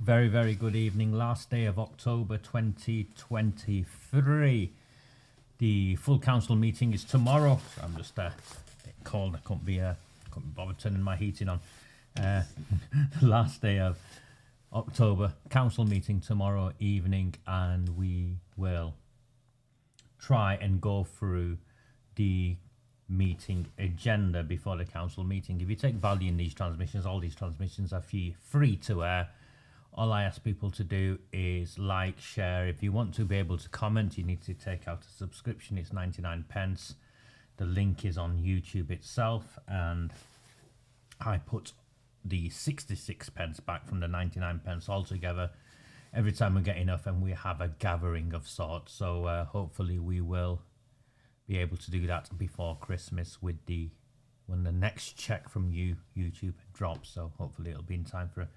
Very, very good evening. Last day of October 2023. The full council meeting is tomorrow. So I'm just cold. I couldn't be bothered turning my heating on. Last day of October. Council meeting tomorrow evening, and we will try and go through the meeting agenda before the council meeting. If you take value in these transmissions, all these transmissions are free to air. All I ask people to do is like, share. If you want to be able to comment, you need to take out a subscription. It's 99p. The link is on YouTube itself, and I put the 66p back from the 99p altogether every time we get enough, and we have a gathering of sorts. So hopefully we will be able to do that before Christmas when the next check from YouTube drops. So hopefully it'll be in time for a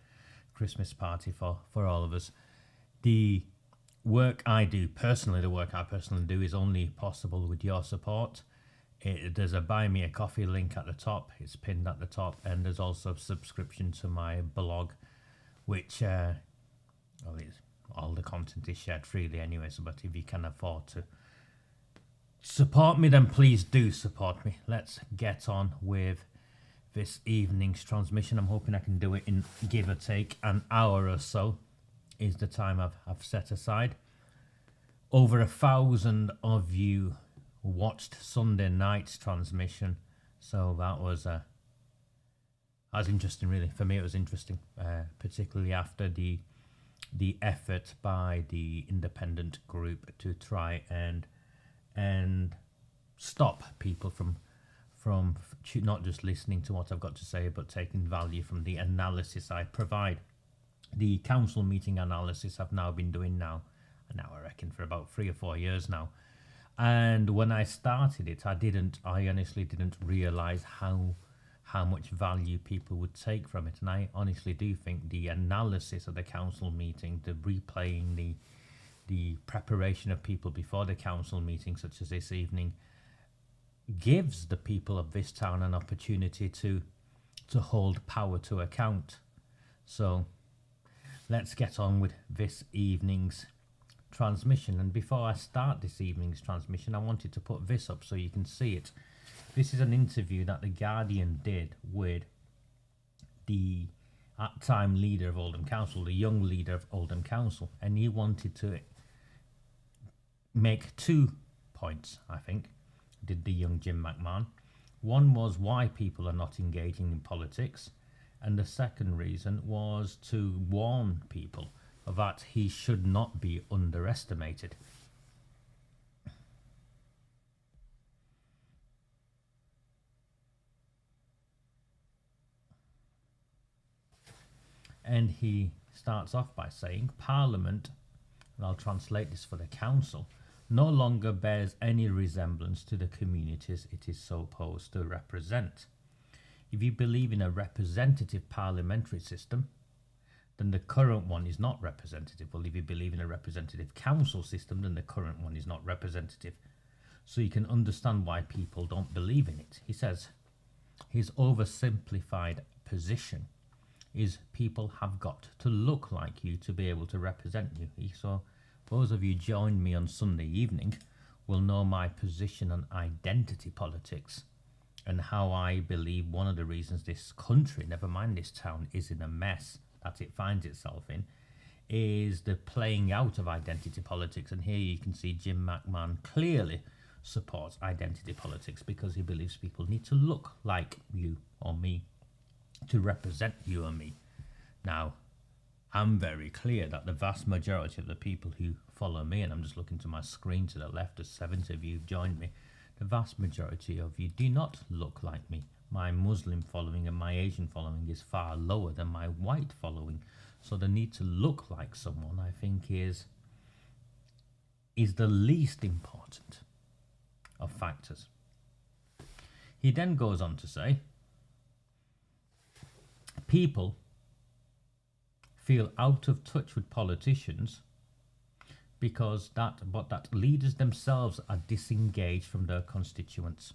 Christmas party for all of us. The work I do personally, do is only possible with your support. There's a Buy Me a Coffee link at the top. It's pinned at the top, and there's also a subscription to my blog, which all the content is shared freely anyway. So, but if you can afford to support me, then please do support me. Let's get on with this evening's transmission. I'm hoping I can do it in, give or take, an hour or so is the time I've set aside. Over 1,000 of you watched Sunday night's transmission, so that was interesting. Really, for me it was interesting, particularly after the effort by the independent group to try and stop people from not just listening to what I've got to say, but taking value from the analysis I provide. The council meeting analysis I've now been doing I reckon for about 3 or 4 years now. And when I started it, I honestly didn't realize how much value people would take from it. And I honestly do think the analysis of the council meeting, the replaying, the preparation of people before the council meeting, such as this evening, gives the people of this town an opportunity to hold power to account. So let's get on with this evening's transmission. And before I start this evening's transmission, I wanted to put this up so you can see it. This is an interview that The Guardian did with the at-time leader of Oldham Council, the young leader of Oldham Council, and he wanted to make 2 points, I think, did the young Jim McMAHON. One was why people are not engaging in politics, and the second reason was to warn people that he should not be underestimated. And he starts off by saying, Parliament, and I'll translate this for the council, no longer bears any resemblance to the communities it is supposed to represent. If you believe in a representative parliamentary system, then the current one is not representative. Well, if you believe in a representative council system, then the current one is not representative. So you can understand why people don't believe in it. He says his oversimplified position is people have got to look like you to be able to represent you. So those of you joined me on Sunday evening will know my position on identity politics and how I believe one of the reasons this country, never mind this town, is in a mess that it finds itself in is the playing out of identity politics. And here you can see Jim McMahon clearly supports identity politics because he believes people need to look like you or me to represent you or me. Now, I'm very clear that the vast majority of the people who follow me, and I'm just looking to my screen to the left, as 70 of you have joined me, the vast majority of you do not look like me. My Muslim following and my Asian following is far lower than my white following. So the need to look like someone, I think, is the least important of factors. He then goes on to say, people feel out of touch with politicians because that leaders themselves are disengaged from their constituents.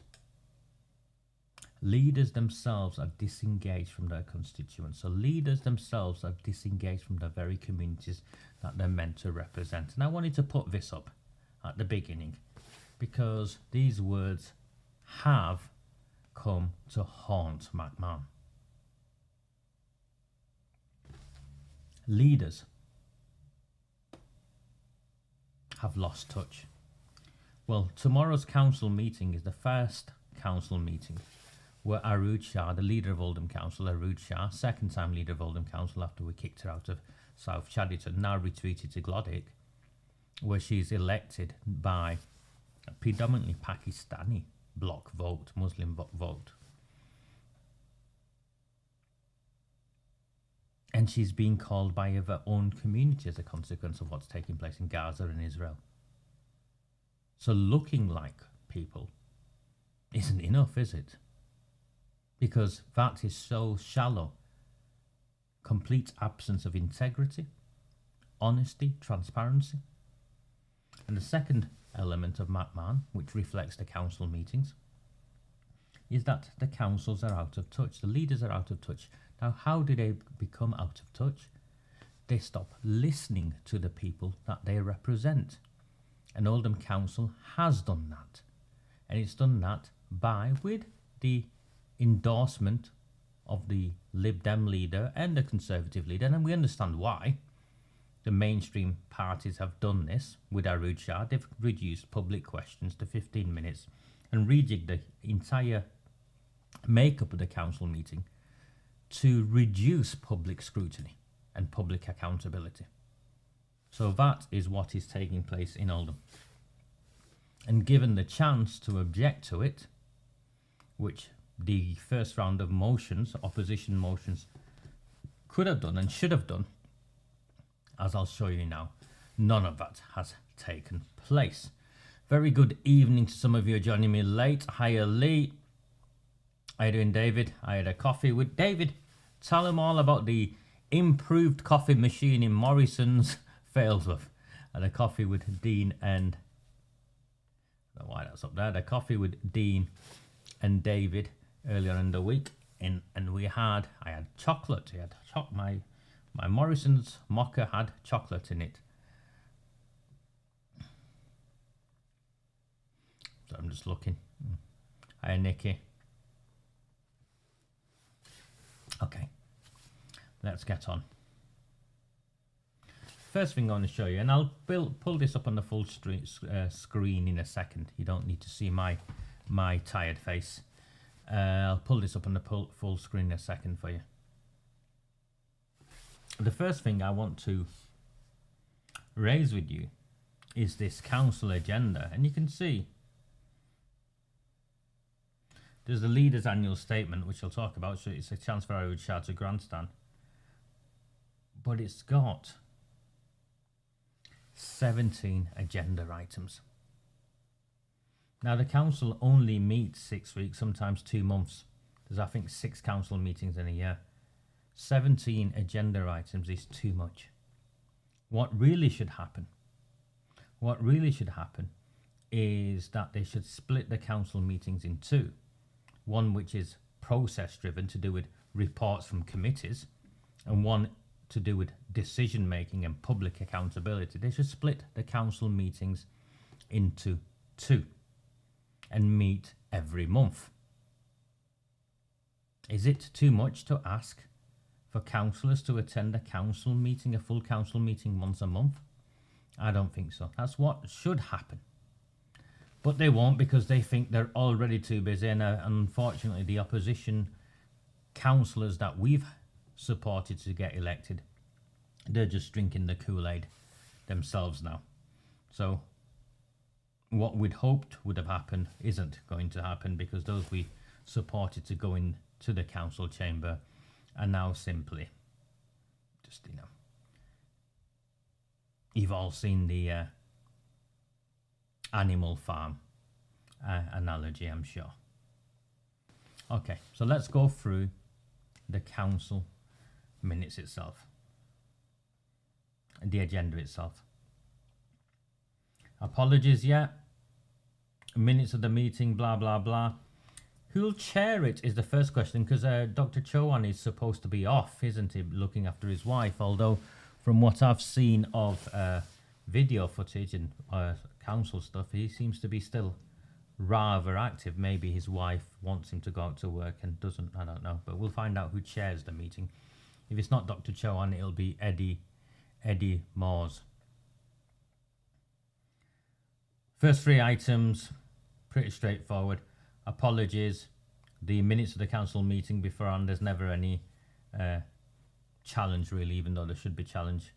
Leaders themselves are disengaged from their constituents. So leaders themselves are disengaged from the very communities that they're meant to represent. And I wanted to put this up at the beginning because these words have come to haunt McMahon. Leaders have lost touch. Well, tomorrow's council meeting is the first council meeting where Arud Shah, the leader of Oldham Council, Arud Shah, second time leader of Oldham Council after we kicked her out of South Chadderton, now retreated to Glodwick, where she's elected by a predominantly Pakistani bloc vote, Muslim vote. And she's being called by her own community as a consequence of what's taking place in Gaza and Israel. So looking like people isn't enough, is it? Because that is so shallow. Complete absence of integrity, honesty, transparency. And the second element of McMahon, which reflects the council meetings, is that the councils are out of touch. The leaders are out of touch. Now, how do they become out of touch? They stop listening to the people that they represent. And Oldham Council has done that. And it's done that with the endorsement of the Lib Dem leader and the Conservative leader. And we understand why. The mainstream parties have done this with Arud Shah. They've reduced public questions to 15 minutes and rejigged the entire makeup of the council meeting to reduce public scrutiny and public accountability. So that is what is taking place in Oldham. And given the chance to object to it, which the first round of motions, opposition motions, could have done and should have done, as I'll show you now, none of that has taken place. Very good evening to some of you joining me late. Hiya Lee. How you doing, David? I had a coffee with David. Tell him all about the improved coffee machine in Morrison's, Failsworth. I had a coffee with Dean and... I don't know why that's up there. I had a coffee with Dean and David earlier in the week. And I had chocolate. I had my Morrison's mocha had chocolate in it. So I'm just looking. Hi, Nikki. Okay, let's get on. First thing I want to show you, and I'll pull this up on the full screen in a second. You don't need to see my tired face. I'll pull this up on the full screen in a second for you. The first thing I want to raise with you is this council agenda, and you can see there's the leader's annual statement, which I'll talk about, so it's a chance for Arud Shah to grandstand. But it's got 17 agenda items. Now, the council only meets 6 weeks, sometimes 2 months. There's, I think, 6 council meetings in a year. 17 agenda items is too much. What really should happen is that they should split the council meetings in 2. One which is process driven to do with reports from committees, and one to do with decision making and public accountability. They should split the council meetings into 2 and meet every month. Is it too much to ask for councillors to attend a council meeting, a full council meeting once a month? I don't think so. That's what should happen. But they won't, because they think they're already too busy. And unfortunately, the opposition councillors that we've supported to get elected, they're just drinking the Kool-Aid themselves now. So what we'd hoped would have happened isn't going to happen, because those we supported to go into the council chamber are now simply just, you've all seen the Animal Farm analogy, I'm sure. Okay, so let's go through the council minutes itself, the agenda itself. Apologies, yeah. Minutes of the meeting, blah, blah, blah. Who'll chair it is the first question, because Dr. Chowan is supposed to be off, isn't he, looking after his wife, although from what I've seen of video footage and council stuff, he seems to be still rather active. Maybe his wife wants him to go out to work and doesn't, I don't know, but we'll find out who chairs the meeting. If it's not Dr. Chowan, it'll be Eddie Moores. First three items, pretty straightforward. Apologies, the minutes of the council meeting beforehand, there's never any challenge really, even though there should be challenge.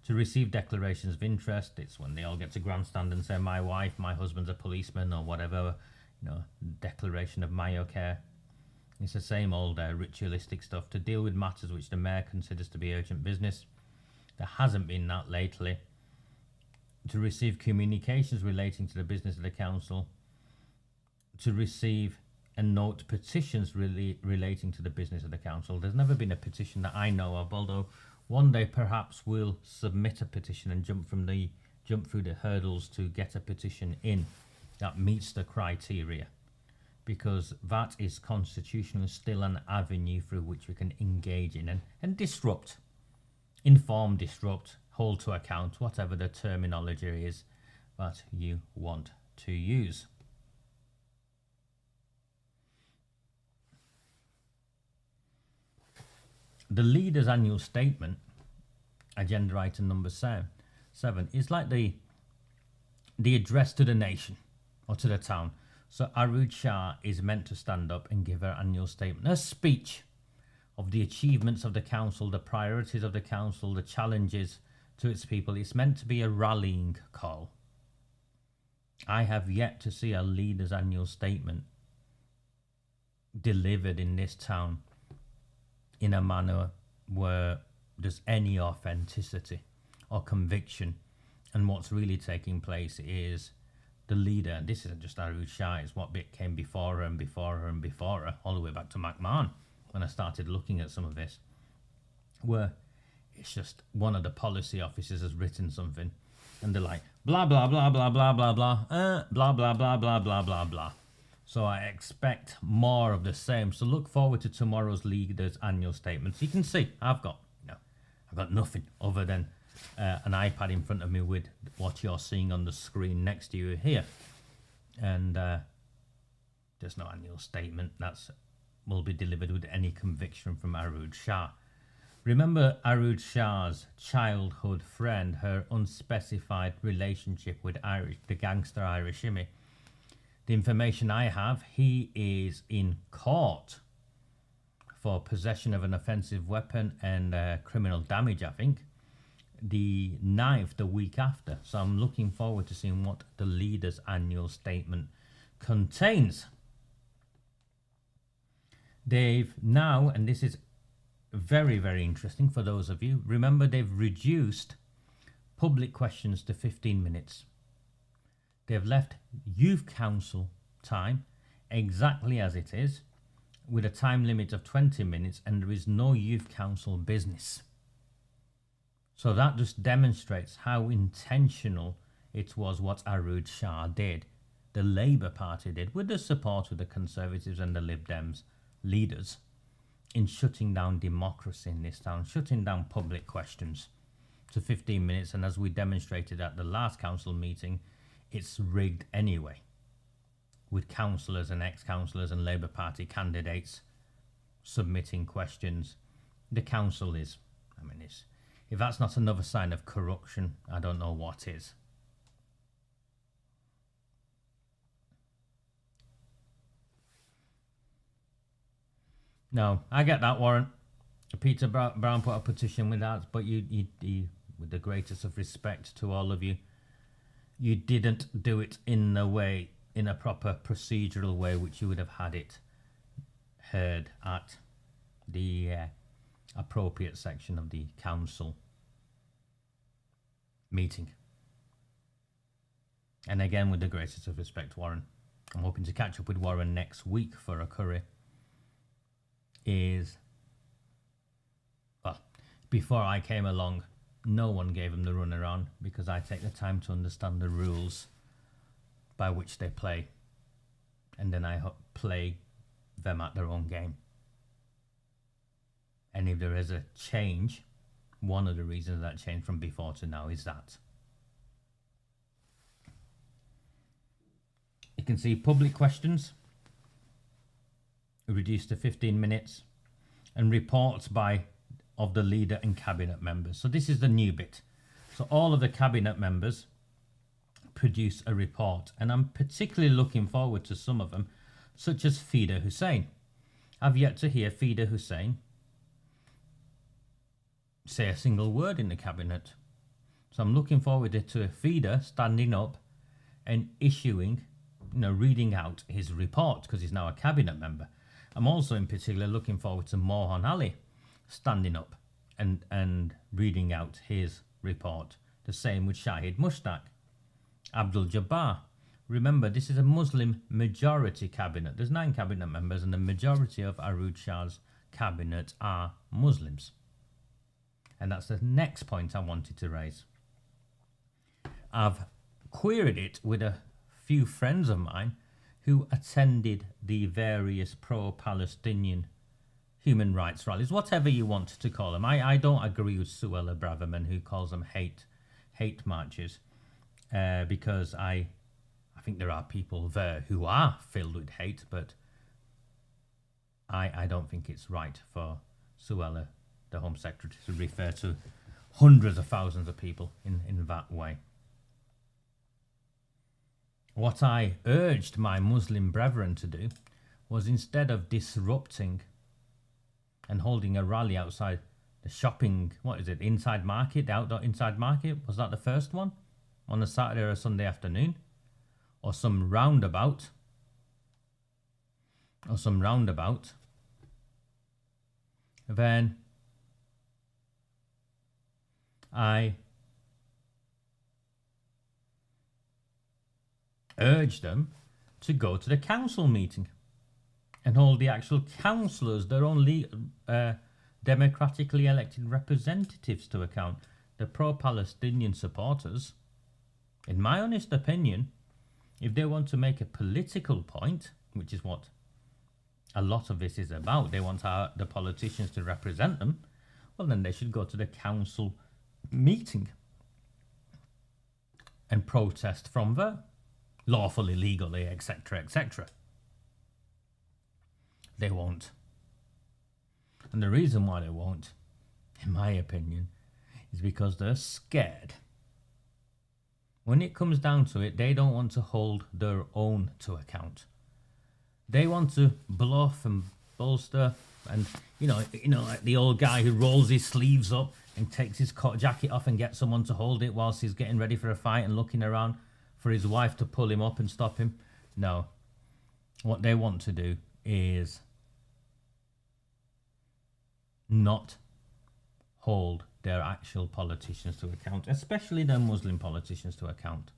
To receive declarations of interest, it's when they all get to grandstand and say, my wife, my husband's a policeman, or whatever, you know, declaration of Mayo care. It's the same old ritualistic stuff. To deal with matters which the mayor considers to be urgent business. There hasn't been that lately. To receive communications relating to the business of the council. To receive and note petitions relating to the business of the council. There's never been a petition that I know of, although one day perhaps we'll submit a petition and jump through the hurdles to get a petition in that meets the criteria, because that is constitutionally still an avenue through which we can engage in and disrupt, inform, disrupt, hold to account, whatever the terminology is that you want to use. The leader's annual statement, agenda item number 7, is like the address to the nation or to the town. So Arooj Shah is meant to stand up and give her annual statement, a speech of the achievements of the council, the priorities of the council, the challenges to its people. It's meant to be a rallying call. I have yet to see a leader's annual statement delivered in this town in a manner where there's any authenticity or conviction. And what's really taking place is the leader, this isn't just Arooj Shah, it's what came before her and before her and before her, all the way back to McMAHON, when I started looking at some of this, where it's just one of the policy officers has written something and they're like, blah, blah, blah, blah, blah, blah, blah, blah, blah, blah, blah, blah, blah, blah. So I expect more of the same. So look forward to tomorrow's leader's annual statements. You can see I've got nothing other than an iPad in front of me with what you're seeing on the screen next to you here. And there's no annual statement will be delivered with any conviction from Arooj Shah. Remember Arooj Shah's childhood friend, her unspecified relationship with the gangster Irish Shimmy. The information I have, he is in court for possession of an offensive weapon and criminal damage, I think, the 9th, the week after. So I'm looking forward to seeing what the leader's annual statement contains. They've now, and this is very, very interesting for those of you, remember they've reduced public questions to 15 minutes. They've left youth council time exactly as it is, with a time limit of 20 minutes, and there is no youth council business. So that just demonstrates how intentional it was what Arooj Shah did, the Labour Party did, with the support of the Conservatives and the Lib Dems leaders, in shutting down democracy in this town, shutting down public questions to 15 minutes. And as we demonstrated at the last council meeting, it's rigged anyway, with councillors and ex-councillors and Labour Party candidates submitting questions. The council is, if that's not another sign of corruption, I don't know what is. No, I get that, Warren. Peter Brown put a petition with that, but you, with the greatest of respect to all of you, you didn't do it in a proper procedural way, which you would have had it heard at the appropriate section of the council meeting. And again, with the greatest of respect, Warren, I'm hoping to catch up with Warren next week for a curry. Before I came along, no one gave him the runaround, because I take the time to understand the rules by which they play, and then I play them at their own game. And if there is a change, one of the reasons that changed from before to now is that. You can see public questions reduced to 15 minutes and reports of the leader and cabinet members. So this is the new bit. So all of the cabinet members produce a report, and I'm particularly looking forward to some of them, such as Fida Hussein. I've yet to hear Fida Hussein say a single word in the cabinet. So I'm looking forward to Fida standing up and issuing, reading out his report, because he's now a cabinet member. I'm also in particular looking forward to McMAHON Ali standing up and reading out his report. The same with Shahid Mushtaq. Abdul Jabbar. Remember, this is a Muslim majority cabinet. There's 9 cabinet members, and the majority of Arud Shah's cabinet are Muslims. And that's the next point I wanted to raise. I've queried it with a few friends of mine who attended the various pro-Palestinian human rights rallies, whatever you want to call them. I don't agree with Suella Braverman, who calls them hate marches, because I think there are people there who are filled with hate, but I don't think it's right for Suella, the Home Secretary, to refer to hundreds of thousands of people in that way. What I urged my Muslim brethren to do was, instead of disrupting and holding a rally outside the shopping, inside market, the outdoor inside market, was that the first one? On a Saturday or a Sunday afternoon? Or some roundabout? Then I urge them to go to the council meeting and hold the actual councillors, their own democratically elected representatives, to account. The pro-Palestinian supporters, in my honest opinion, if they want to make a political point, which is what a lot of this is about, they want the politicians to represent them, well, then they should go to the council meeting and protest from there, lawfully, legally, etc., etc. They won't. And the reason why they won't, in my opinion, is because they're scared. When it comes down to it, they don't want to hold their own to account. They want to bluff and bolster, and like the old guy who rolls his sleeves up and takes his jacket off and gets someone to hold it whilst he's getting ready for a fight and looking around for his wife to pull him up and stop him. No. What they want to do is not hold their actual politicians to account, especially their Muslim politicians to account.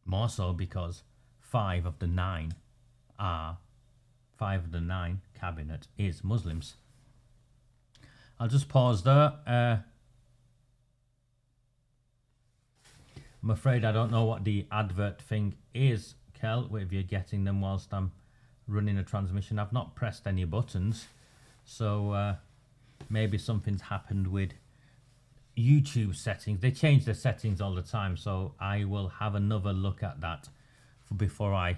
More so because 5 of the 9 cabinet is Muslims. I'll just pause there. I'm afraid I don't know what the advert thing is, Kel, if you're getting them whilst I'm running a transmission. I've not pressed any buttons, so maybe something's happened with YouTube settings. They change the settings all the time, so I will have another look at that before I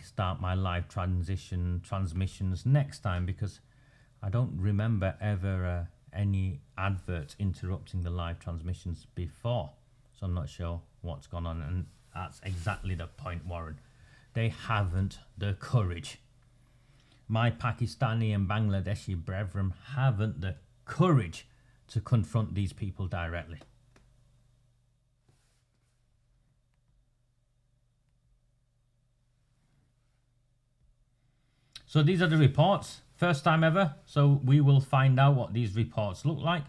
start my live transmissions next time, because I don't remember ever any adverts interrupting the live transmissions before. So I'm not sure what's gone on, and that's exactly the point, Warren. They haven't the courage. My Pakistani and Bangladeshi brethren haven't the courage to confront these people directly. So these are the reports, first time ever. So we will find out what these reports look like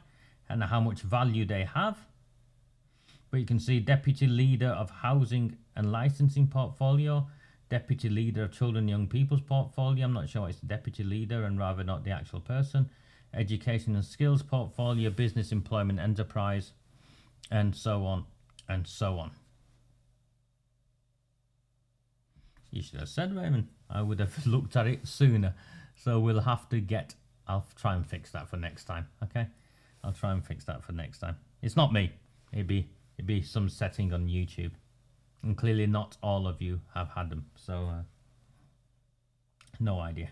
and how much value they have. But you can see Deputy Leader of Housing and Licensing Portfolio, Deputy Leader of Children and Young People's Portfolio. I'm not sure it's the Deputy Leader and rather not the actual person. Education and Skills Portfolio, Business, Employment, Enterprise, and so on and so on. You should have said, Raymond. I would have looked at it sooner. So we'll have to get... I'll try and fix that for next time, okay? I'll try and fix that for next time. It's not me. It'd be some setting on YouTube. And clearly not all of you have had them. So, no idea.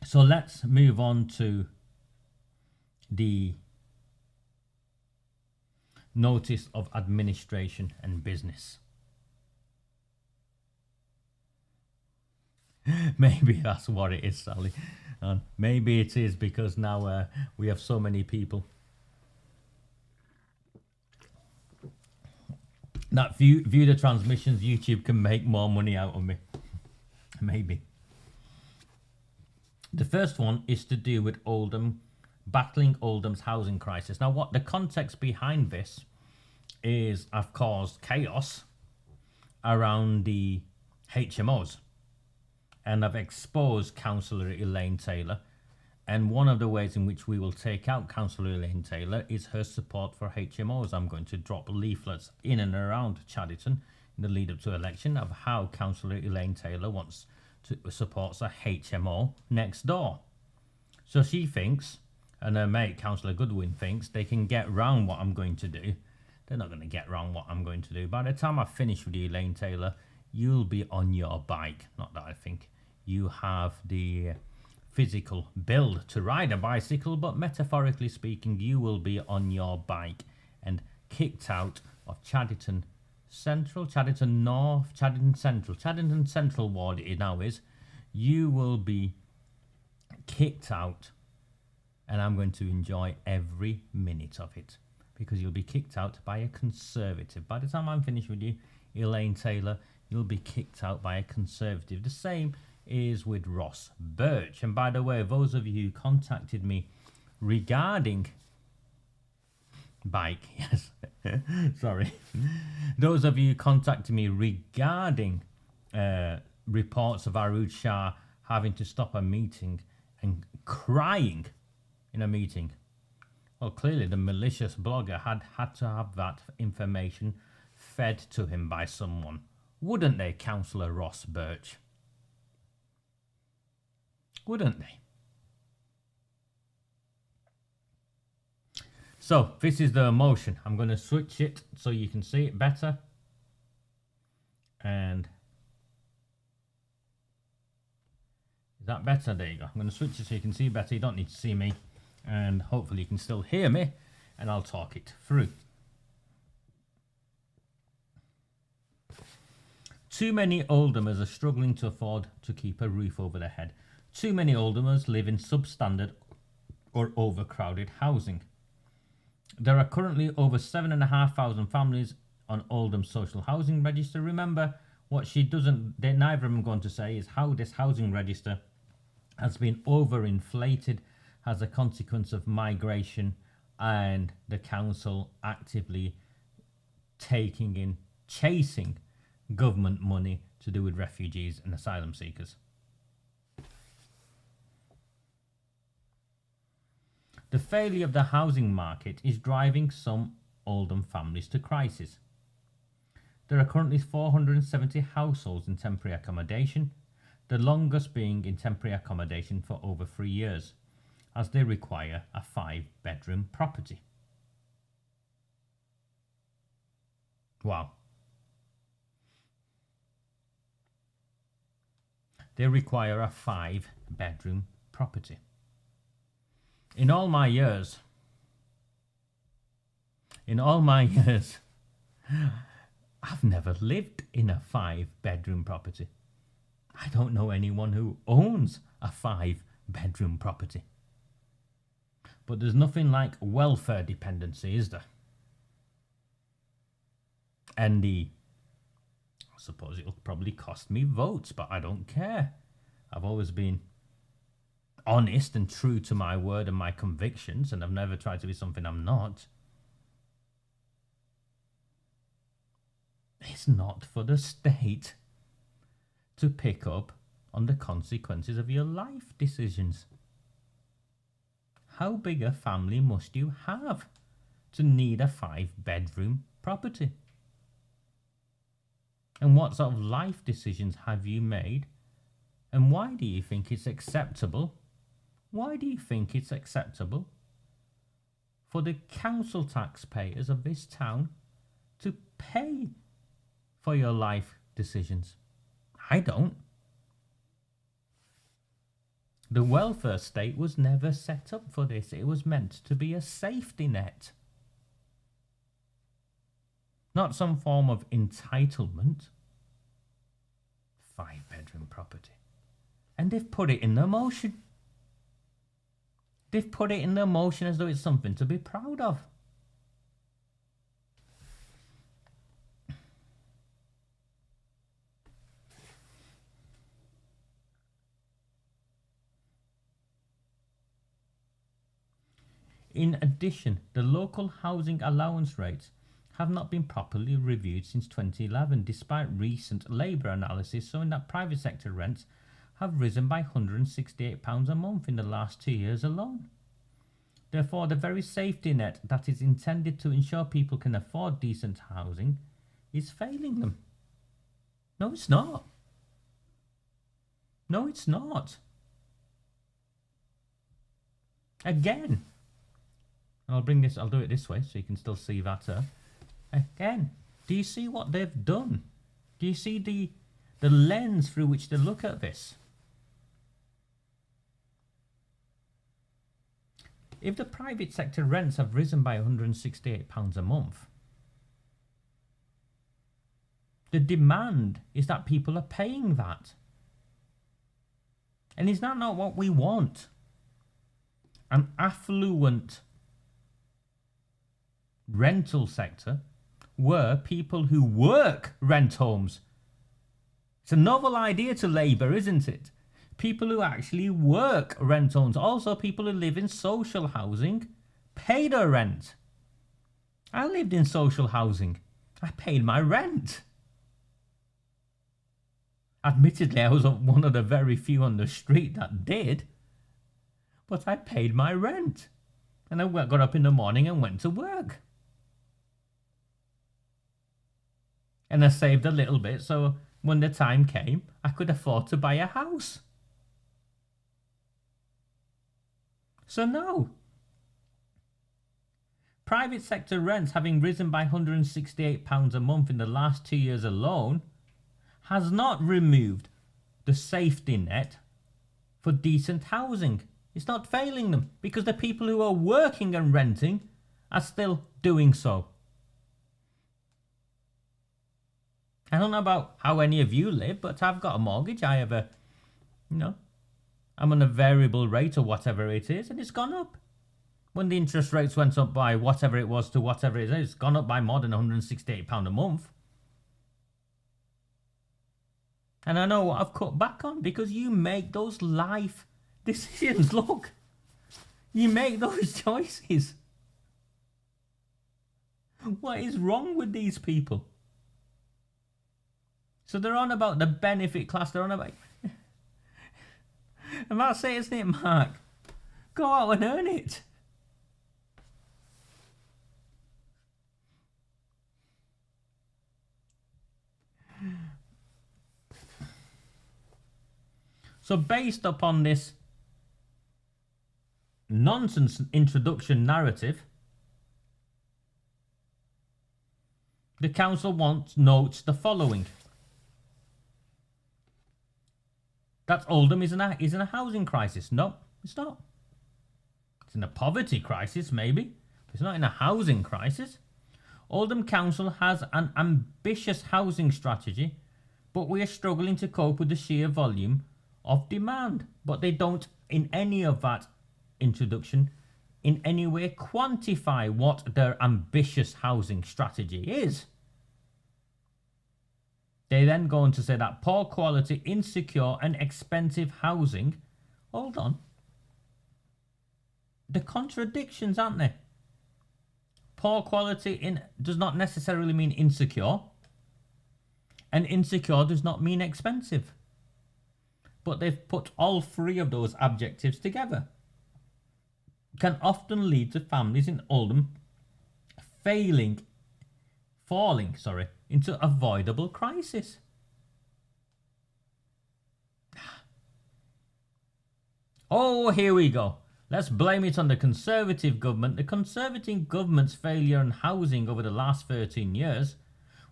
So let's move on to the notice of administration and business. Maybe that's what it is, Sally. And maybe it is because now we have so many people that view the transmissions. YouTube can make more money out of me. Maybe. The first one is to do with Oldham, battling Oldham's housing crisis. Now, what the context behind this is, I've caused chaos around the HMOs. And I've exposed Councillor Elaine Taylor. And one of the ways in which we will take out Councillor Elaine Taylor is her support for HMOs. I'm going to drop leaflets in and around Chadderton in the lead up to election of how Councillor Elaine Taylor supports a HMO next door. So she thinks, and her mate Councillor Goodwin thinks, they can get round what I'm going to do. They're not going to get round what I'm going to do. By the time I finish with you, Elaine Taylor, you'll be on your bike. Not that I think you have the physical build to ride a bicycle, but metaphorically speaking, you will be on your bike and kicked out of Chadderton Central, Chadderton North, Chadderton Central, Chadderton Central ward it now is. You will be kicked out, and I'm going to enjoy every minute of it because you'll be kicked out by a Conservative. By the time I'm finished with you, Elaine Taylor, you'll be kicked out by a Conservative. The same is with Ross Birch. And by the way, those of you who contacted me regarding bike, yes, sorry, those of you who contacted me regarding reports of Arud Shah having to stop a meeting and crying in a meeting, well, clearly the malicious blogger had to have that information fed to him by someone, wouldn't they, Councillor Ross Birch? Wouldn't they? So this is the motion. I'm going to switch it so you can see it better. And is that better? There you go. I'm going to switch it so you can see better. You don't need to see me. And hopefully you can still hear me. And I'll talk it through. Too many Oldhamers are struggling to afford to keep a roof over their head. Too many Oldhamers live in substandard or overcrowded housing. There are currently over 7,500 families on Oldham's social housing register. Remember, what she doesn't, neither of them going to say is how this housing register has been overinflated as a consequence of migration and the council actively chasing government money to do with refugees and asylum seekers. The failure of the housing market is driving some Oldham families to crisis. There are currently 470 households in temporary accommodation, the longest being in temporary accommodation for over 3 years, as they require a 5-bedroom property. Wow. They require a 5-bedroom property. In all my years, I've never lived in a 5-bedroom property. I don't know anyone who owns a 5-bedroom property. But there's nothing like welfare dependency, is there? And I suppose it'll probably cost me votes, but I don't care. I've always been honest and true to my word and my convictions, and I've never tried to be something I'm not. It's not for the state to pick up on the consequences of your life decisions. How big a family must you have to need a 5-bedroom property? And what sort of life decisions have you made? And why do you think it's acceptable? Why do you think it's acceptable for the council taxpayers of this town to pay for your life decisions? I don't. The welfare state was never set up for this. It was meant to be a safety net. Not some form of entitlement. 5-bedroom property. And they've put it in their motion. They've put it in their motion as though it's something to be proud of. In addition, the local housing allowance rates have not been properly reviewed since 2011, despite recent Labour analysis showing that private sector rents have risen by £168 a month in the last 2 years alone. Therefore, the very safety net that is intended to ensure people can afford decent housing is failing them. No, it's not. No, it's not. Again, I'll do it this way so you can still see that. Again, do you see what they've done? Do you see the lens through which they look at this? If the private sector rents have risen by £168 a month, the demand is that people are paying that. And is that not what we want? An affluent rental sector where people who work rent homes. It's a novel idea to Labour, isn't it? People who actually work rent homes. Also people who live in social housing pay their rent. I lived in social housing. I paid my rent. Admittedly, I was one of the very few on the street that did. But I paid my rent. And I got up in the morning and went to work. And I saved a little bit so when the time came, I could afford to buy a house. So no. Private sector rents having risen by £168 a month in the last 2 years alone has not removed the safety net for decent housing. It's not failing them because the people who are working and renting are still doing so. I don't know about how any of you live, but I've got a mortgage. I have I'm on a variable rate or whatever it is, and it's gone up. When the interest rates went up by whatever it was to whatever it is, it's gone up by more than £168 a month. And I know what I've cut back on because you make those life decisions. Look, you make those choices. What is wrong with these people? So they're on about the benefit class. They're on about... And that's it, isn't it, Mark? Go out and earn it. So based upon this nonsense introduction narrative, the council notes the following. That Oldham is in a housing crisis. No, it's not. It's in a poverty crisis, maybe. It's not in a housing crisis. Oldham Council has an ambitious housing strategy, but we are struggling to cope with the sheer volume of demand. But they don't, in any of that introduction, in any way quantify what their ambitious housing strategy is. They then go on to say that poor quality, insecure and expensive housing... Hold on. The contradictions, aren't they? Poor quality does not necessarily mean insecure. And insecure does not mean expensive. But they've put all three of those adjectives together. Can often lead to families in Oldham failing falling into avoidable crisis. Oh, here we go. Let's blame it on the Conservative government. The Conservative government's failure on housing over the last 13 years,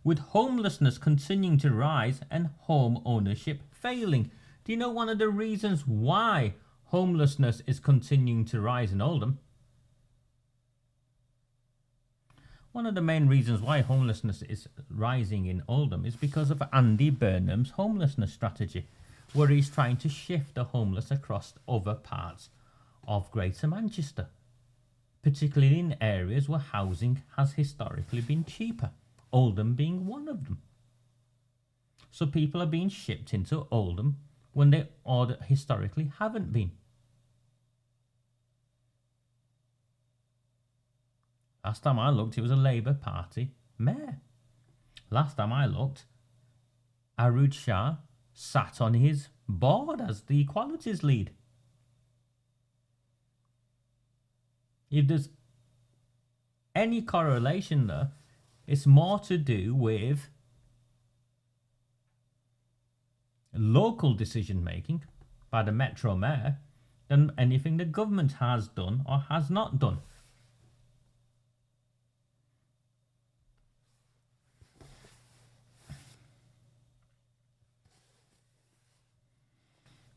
with homelessness continuing to rise and home ownership failing. Do you know one of the reasons why homelessness is continuing to rise in Oldham? One of the main reasons why homelessness is rising in Oldham is because of Andy Burnham's homelessness strategy, where he's trying to shift the homeless across other parts of Greater Manchester, particularly in areas where housing has historically been cheaper, Oldham being one of them. So people are being shipped into Oldham when they historically haven't been. Last time I looked, it was a Labour Party mayor. Last time I looked, Arud Shah sat on his board as the equalities lead. If there's any correlation there, it's more to do with local decision making by the Metro Mayor than anything the government has done or has not done.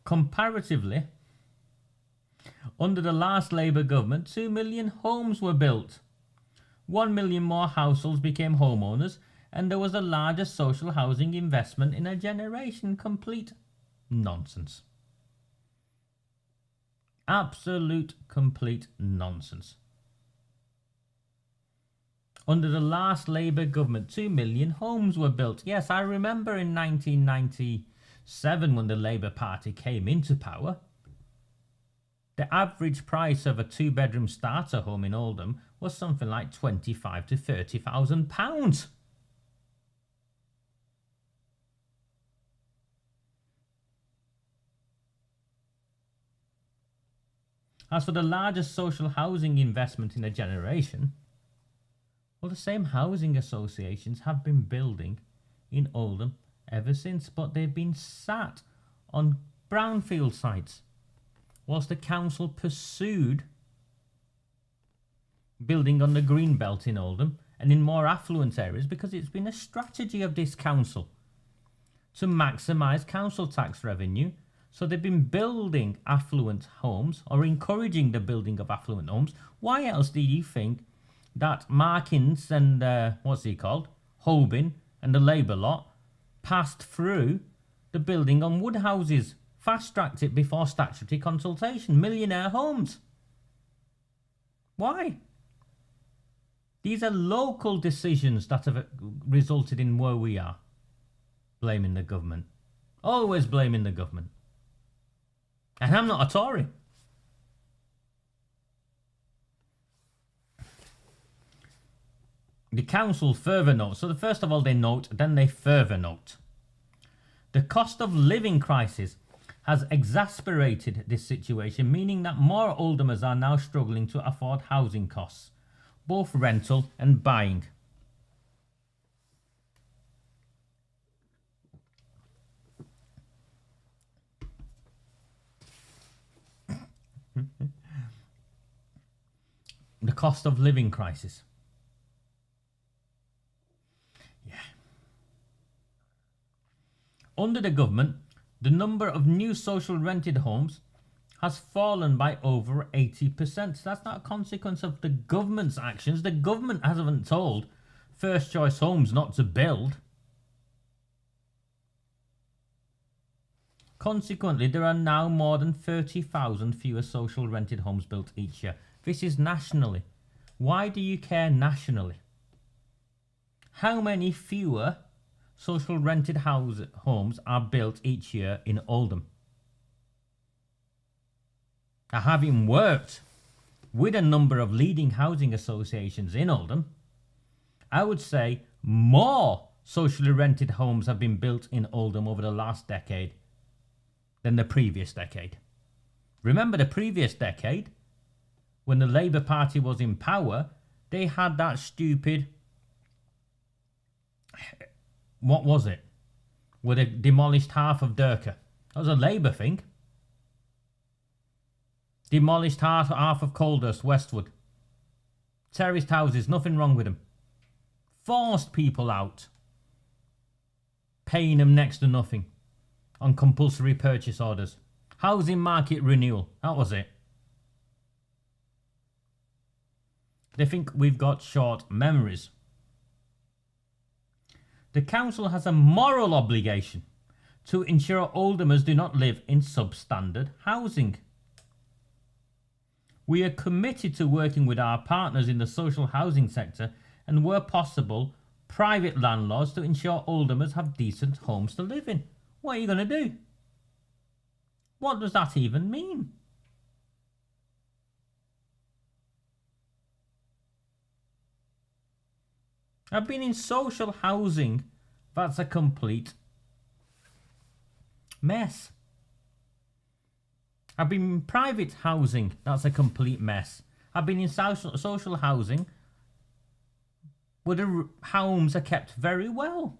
Comparatively, under the last Labour government, 2 million homes were built. 1 million more households became homeowners, and there was the largest social housing investment in a generation. Complete nonsense. Absolute complete nonsense. Under the last Labour government, 2 million homes were built. Yes, I remember in 1997 when the Labour Party came into power, the average price of a 2-bedroom starter home in Oldham was something like £25,000 to £30,000. As for the largest social housing investment in a generation, well, the same housing associations have been building in Oldham ever since, but they've been sat on brownfield sites whilst the council pursued building on the green belt in Oldham and in more affluent areas, because it's been a strategy of this council to maximise council tax revenue. So they've been building affluent homes, or encouraging the building of affluent homes. Why else do you think that Markins and Holbin and the Labour lot passed through the building on wood houses, fast-tracked it before statutory consultation, millionaire homes? Why? These are local decisions that have resulted in where we are. Blaming the government. Always blaming the government. And I'm not a Tory. The council further notes. So first of all they note, then they further note. The cost of living crisis has exacerbated this situation, meaning that more Oldhamers are now struggling to afford housing costs, both rental and buying. The cost of living crisis. Yeah. Under the government, the number of new social rented homes has fallen by over 80%. That's not a consequence of the government's actions. The government hasn't told First Choice Homes not to build. Consequently, there are now more than 30,000 fewer social rented homes built each year. This is nationally. Why do you care nationally? How many fewer social rented homes are built each year in Oldham? Now, having worked with a number of leading housing associations in Oldham, I would say more socially rented homes have been built in Oldham over the last decade than the previous decade. Remember the previous decade, when the Labour Party was in power, they had that stupid What was it? Where they demolished half of Durka. That was a Labour thing. Demolished half of Coldhurst, Westwood. Terraced houses, nothing wrong with them. Forced people out. Paying them next to nothing. On compulsory purchase orders. Housing market renewal. That was it. They think we've got short memories. The council has a moral obligation to ensure Oldhamers do not live in substandard housing. We are committed to working with our partners in the social housing sector and, where possible, private landlords to ensure Oldhamers have decent homes to live in. What are you going to do? What does that even mean? I've been in social housing that's a complete mess. I've been in private housing that's a complete mess. I've been in social housing where the homes are kept very well.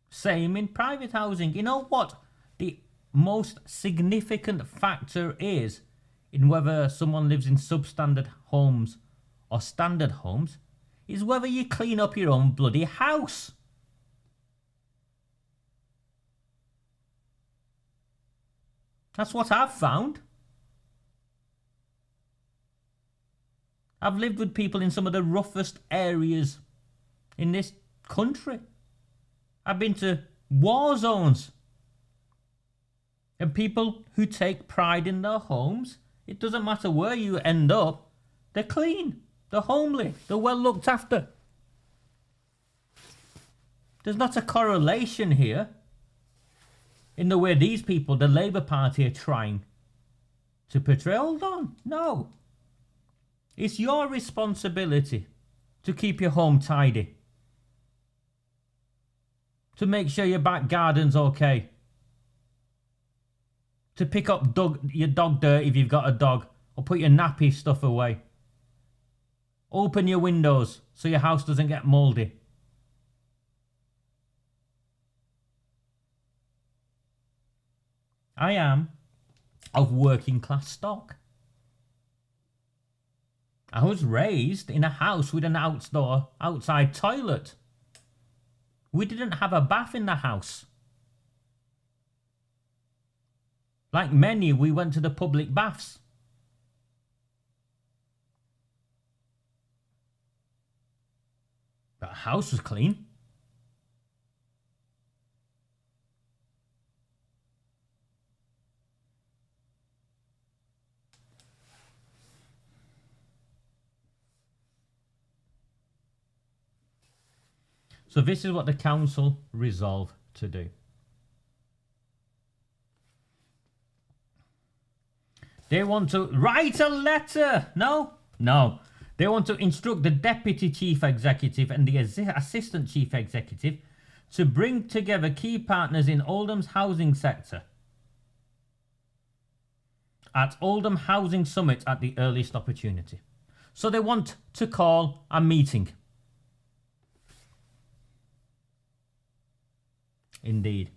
Same in private housing. You know what the most significant factor is in whether someone lives in substandard homes or standard homes? Is whether you clean up your own bloody house. That's what I've found. I've lived with people in some of the roughest areas in this country. I've been to war zones. And people who take pride in their homes, it doesn't matter where you end up, they're clean. They're homely. They're well looked after. There's not a correlation here in the way these people, the Labour Party, are trying to portray. Hold on. No. It's your responsibility to keep your home tidy. To make sure your back garden's okay. To pick up your dog dirt if you've got a dog. Or put your nappy stuff away. Open your windows so your house doesn't get mouldy. I am of working class stock. I was raised in a house with an outside toilet. We didn't have a bath in the house. Like many, we went to the public baths. But the house was clean. So this is what the council resolve to do. They want to write a letter. No. They want to instruct the Deputy Chief Executive and the Assistant Chief Executive to bring together key partners in Oldham's housing sector at Oldham Housing Summit at the earliest opportunity. So they want to call a meeting. Indeed.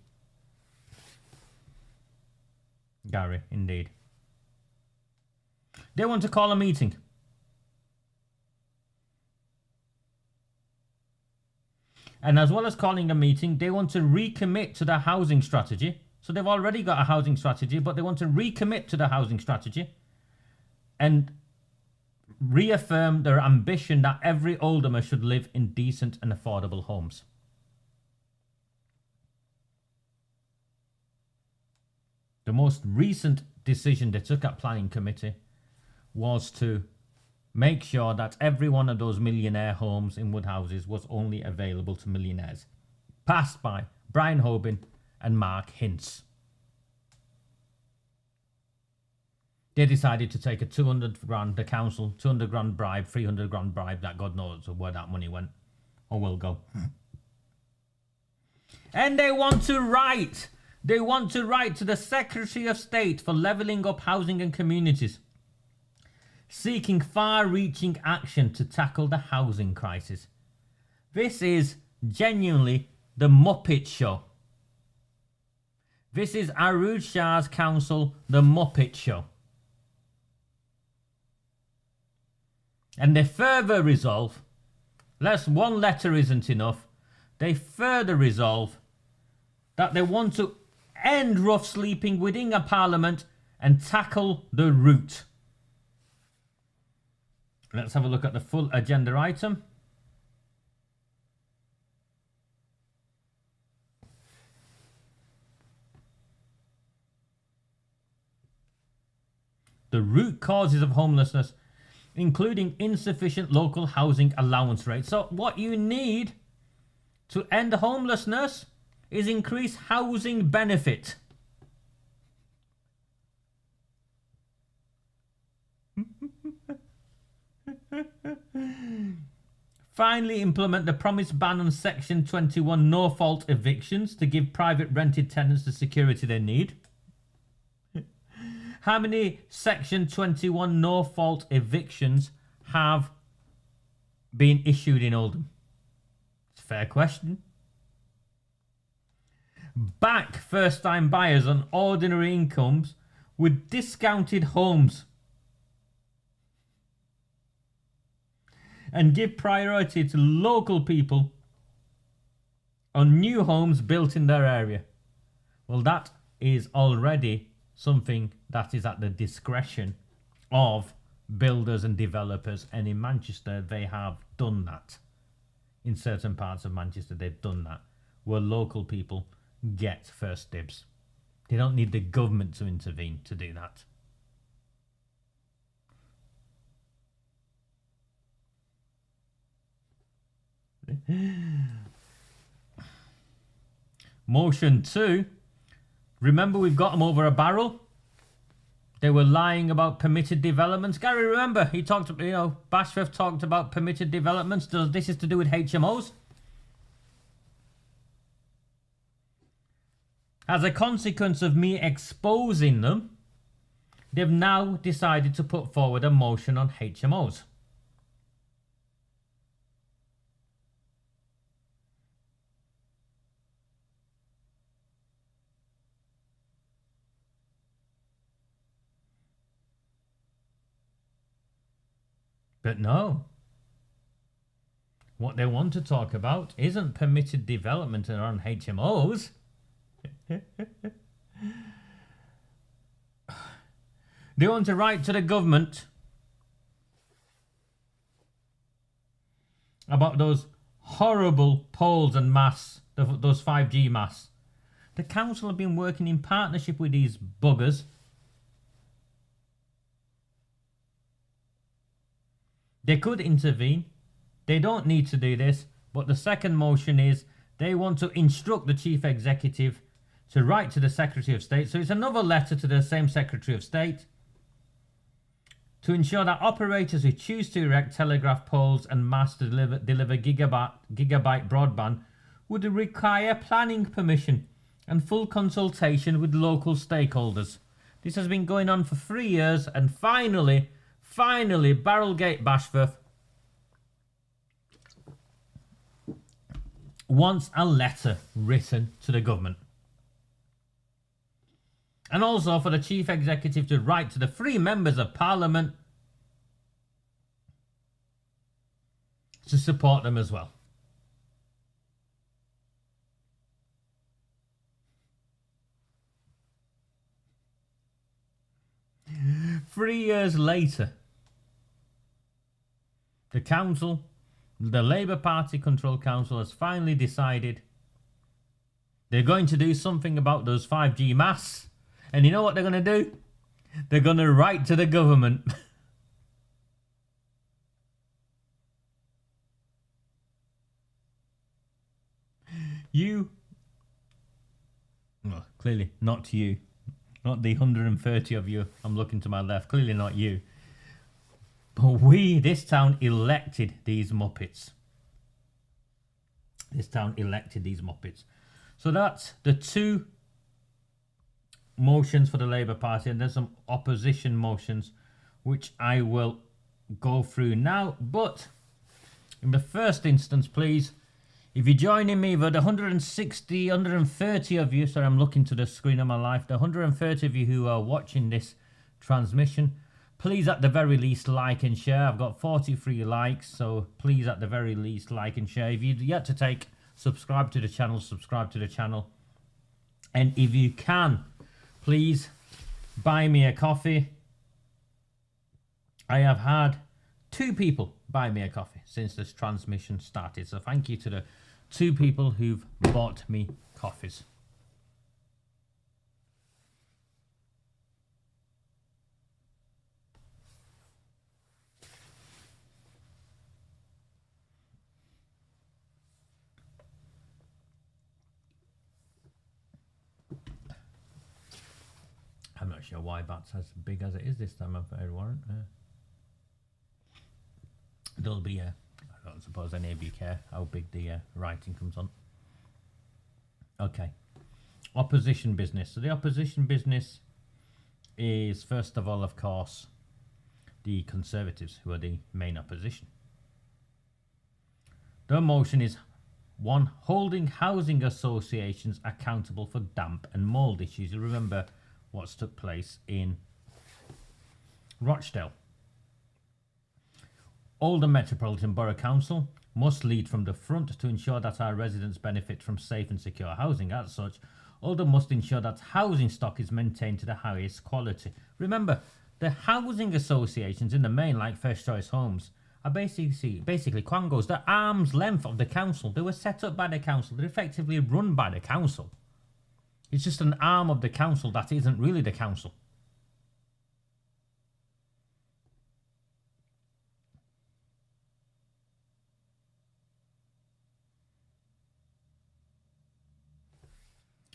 Gary, indeed. They want to call a meeting. And as well as calling a meeting, they want to recommit to the housing strategy. So they've already got a housing strategy, but they want to recommit to the housing strategy and reaffirm their ambition that every Oldhamer should live in decent and affordable homes. The most recent decision they took at Planning Committee was to make sure that every one of those millionaire homes in Woodhouses was only available to millionaires. Passed by Brian Hoban and Mark Hintz. They decided to take a 200 grand, the council, 200 grand bribe, 300 grand bribe, that God knows where that money went or will go. And they want to write to the Secretary of State for Levelling Up Housing and Communities, seeking far-reaching action to tackle the housing crisis. This is genuinely the Muppet Show. This is Arooj Shah's council, the Muppet Show. And they further resolve, less one letter isn't enough, they further resolve that they want to end rough sleeping within a parliament and tackle the root. Let's have a look at the full agenda item. The root causes of homelessness, including insufficient local housing allowance rates. So what you need to end homelessness is increased housing benefit. Finally, implement the promised ban on Section 21 no-fault evictions to give private rented tenants the security they need. How many Section 21 no-fault evictions have been issued in Oldham? It's a fair question. Back first-time buyers on ordinary incomes with discounted homes. And give priority to local people on new homes built in their area. Well, that is already something that is at the discretion of builders and developers, and in Manchester they have done that. In certain parts of Manchester they've done that, where local people get first dibs. They don't need the government to intervene to do that. Motion 2. Remember, we've got them over a barrel. They were lying about permitted developments. Gary, remember, he talked, Bashforth talked about permitted developments. This is to do with HMOs. As a consequence of me exposing them, they've now decided to put forward a motion on HMOs. But no, what they want to talk about isn't permitted development on HMOs. They want to write to the government about those horrible poles and masts, those 5G masts. The council have been working in partnership with these buggers. They could intervene. They don't need to do this. But the second motion is they want to instruct the chief executive to write to the Secretary of State. So it's another letter to the same Secretary of State to ensure that operators who choose to erect telegraph poles and masts to deliver gigabyte broadband would require planning permission and full consultation with local stakeholders. This has been going on for 3 years, and finally, Barrelgate Bashforth wants a letter written to the government. And also for the chief executive to write to the 3 members of parliament to support them as well. Three years later, the council, the Labour Party controlled council, has finally decided they're going to do something about those 5G masts. And you know what they're going to do? They're going to write to the government. Clearly not you. Not the 130 of you. I'm looking to my left. Clearly not you. But we, this town, elected these Muppets. This town elected these Muppets. So that's the 2 motions for the Labour Party, and there's some opposition motions which I will go through now. But in the first instance, please, If you're joining me, the 130 of you, sorry, I'm looking to the screen of my life, the 130 of you who are watching this transmission, please at the very least like and share. I've got 43 likes, so please at the very least like and share. If you've yet to take, subscribe to the channel, subscribe to the channel. And if you can, please buy me a coffee. I have had 2 people buy me a coffee since this transmission started. So thank you to the 2 people who've bought me coffees. I'm not sure why that's as big as it is this time of fair warrant. There'll be a, I don't suppose any of you care how big the writing comes on. Okay, opposition business. So the opposition business is, first of all, of course, the Conservatives, who are the main opposition. The motion is 1, holding housing associations accountable for damp and mould issues. You remember what's took place in Rochdale. Oldham Metropolitan Borough Council must lead from the front to ensure that our residents benefit from safe and secure housing. As such, Oldham must ensure that housing stock is maintained to the highest quality. Remember, the housing associations in the main, like First Choice Homes, are basically quangos. They're arm's length of the council. They were set up by the council. They're effectively run by the council. It's just an arm of the council that isn't really the council.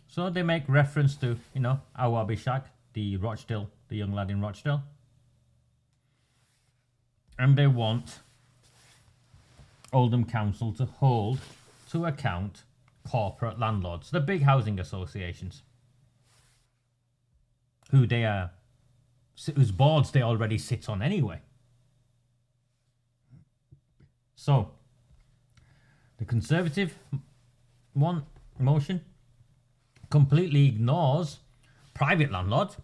So they make reference to, you know, Awabi Shag, the Rochdale, the young lad in Rochdale. And they want Oldham Council to hold to account corporate landlords, the big housing associations, who they are, whose boards they already sit on anyway. So the Conservative motion completely ignores private landlords,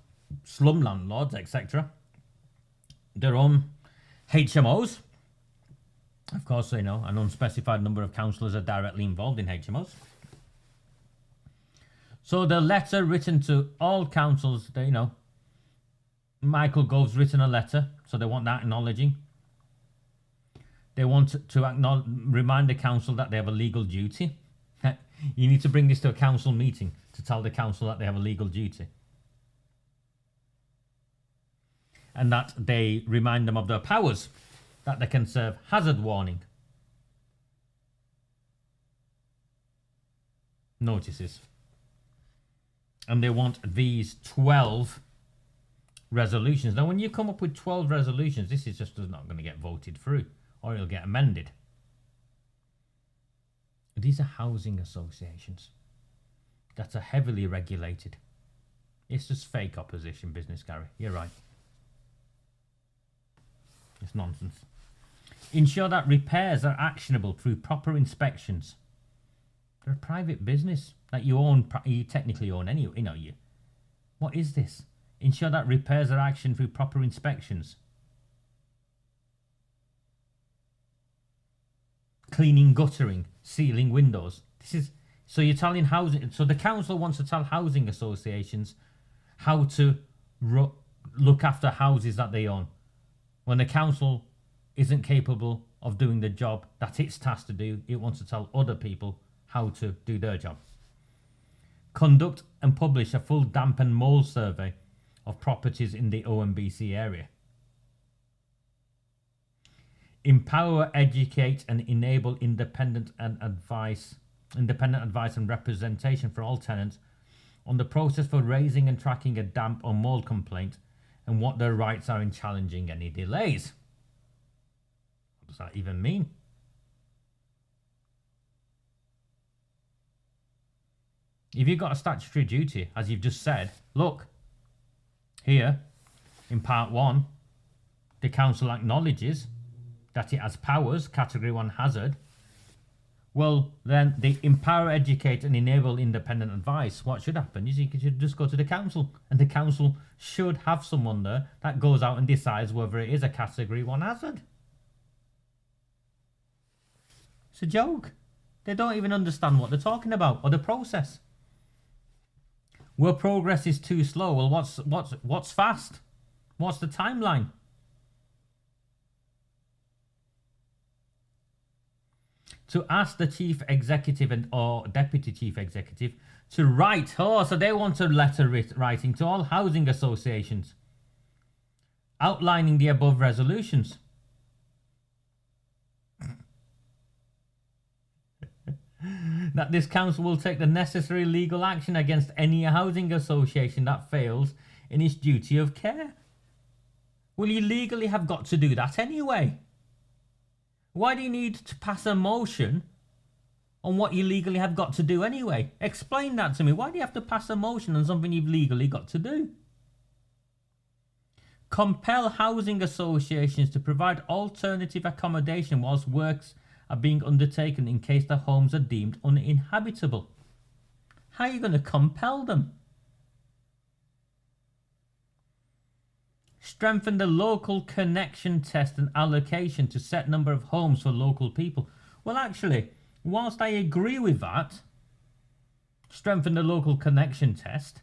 slum landlords, etc. Their own HMOs. Of course, you know, an unspecified number of councillors are directly involved in HMOs. So the letter written to all councils, you know, Michael Gove's written a letter, so they want that acknowledging. They want to remind the council that they have a legal duty. You need to bring this to a council meeting to tell the council that they have a legal duty. And that they remind them of their powers, that they can serve hazard warning notices. And they want these 12 resolutions. Now, when you come up with 12 resolutions, this is just not going to get voted through, or it'll get amended. These are housing associations that are heavily regulated. It's just fake opposition business, Gary. You're right. It's nonsense. Ensure that repairs are actionable through proper inspections. They're a private business that you own. You technically own anyway. You know, what is this? Ensure that repairs are actioned through proper inspections. Cleaning, guttering, sealing windows. This is, so you're telling housing. So the council wants to tell housing associations how to look after houses that they own, when the council isn't capable of doing the job that it's tasked to do. It wants to tell other people how to do their job. Conduct and publish a full damp and mould survey of properties in the OMBC area. Empower, educate and enable independent advice and representation for all tenants on the process for raising and tracking a damp or mould complaint and what their rights are in challenging any delays. What does that even mean? If you've got a statutory duty, as you've just said, look, here in part 1, the council acknowledges that it has powers, category 1 hazard, Well, then they empower, educate and enable independent advice. What should happen is you should just go to the council, and the council should have someone there that goes out and decides whether it is a category 1 hazard. It's a joke. They don't even understand what they're talking about or the process. Where progress is too slow. Well, what's fast? What's the timeline? To ask the chief executive or deputy chief executive to write. Oh, so they want a letter writing to all housing associations outlining the above resolutions. That this council will take the necessary legal action against any housing association that fails in its duty of care. Well, you legally have got to do that anyway. Why do you need to pass a motion on what you legally have got to do anyway? Explain that to me. Why do you have to pass a motion on something you've legally got to do? Compel housing associations to provide alternative accommodation whilst works are being undertaken in case the homes are deemed uninhabitable. How are you going to compel them? Strengthen the local connection test and allocation to set number of homes for local people. Well, actually, whilst I agree with that, strengthen the local connection test,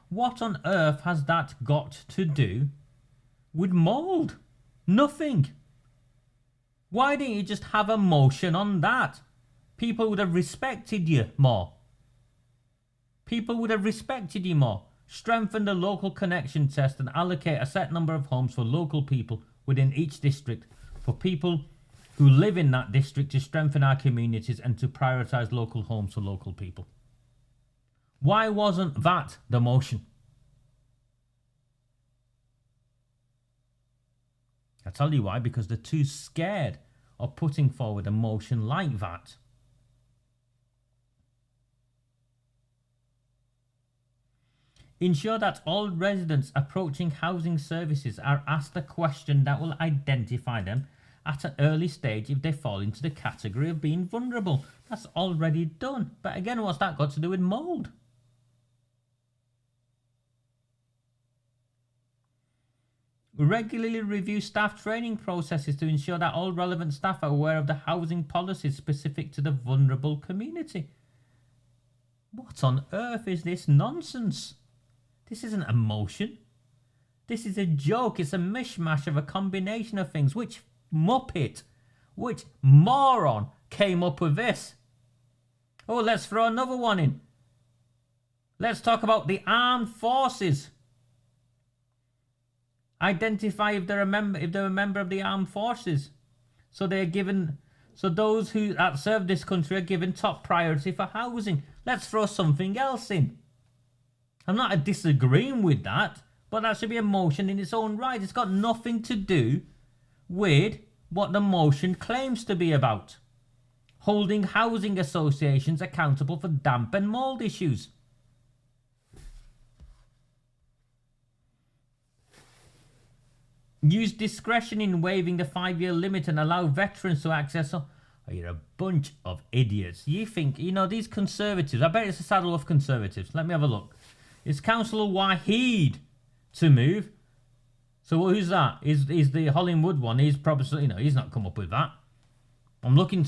what on earth has that got to do with mould? Nothing. Why didn't you just have a motion on that? People would have respected you more. People would have respected you more. Strengthen the local connection test and allocate a set number of homes for local people within each district for people who live in that district, to strengthen our communities and to prioritise local homes for local people. Why wasn't that the motion? I tell you why, because they're too scared of putting forward a motion like that. Ensure that all residents approaching housing services are asked a question that will identify them at an early stage if they fall into the category of being vulnerable. That's already done. But again, what's that got to do with mould? Regularly review staff training processes to ensure that all relevant staff are aware of the housing policies specific to the vulnerable community. What on earth is this nonsense? This isn't a motion. This is a joke. It's a mishmash of a combination of things. Which muppet, which moron came up with this? Oh, let's throw another one in. Let's talk about the armed forces. Identify if they're a member of the armed forces. So they're given. So those who serve this country are given top priority for housing. Let's throw something else in. I'm not disagreeing with that, but that should be a motion in its own right. It's got nothing to do with what the motion claims to be about. Holding housing associations accountable for damp and mould issues. Use discretion in waiving the 5-year limit and allow veterans to access. Oh, you're a bunch of idiots. You think, these conservatives, I bet it's a saddle of conservatives. Let me have a look. It's Councillor Waheed to move. So who's that? Is the Hollywood one? He's probably, he's not come up with that. I'm looking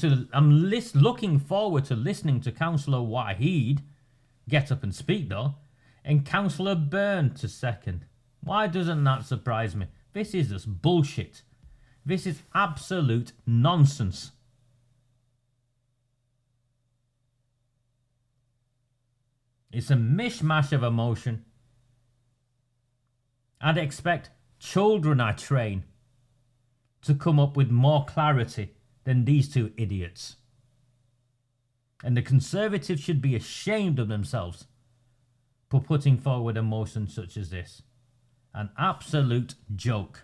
forward to listening to Councillor Waheed get up and speak though, and Councillor Byrne to second. Why doesn't that surprise me? This is just bullshit. This is absolute nonsense. It's a mishmash of emotion. I'd expect children I train to come up with more clarity than these two idiots. And the Conservatives should be ashamed of themselves for putting forward a motion such as this. An absolute joke.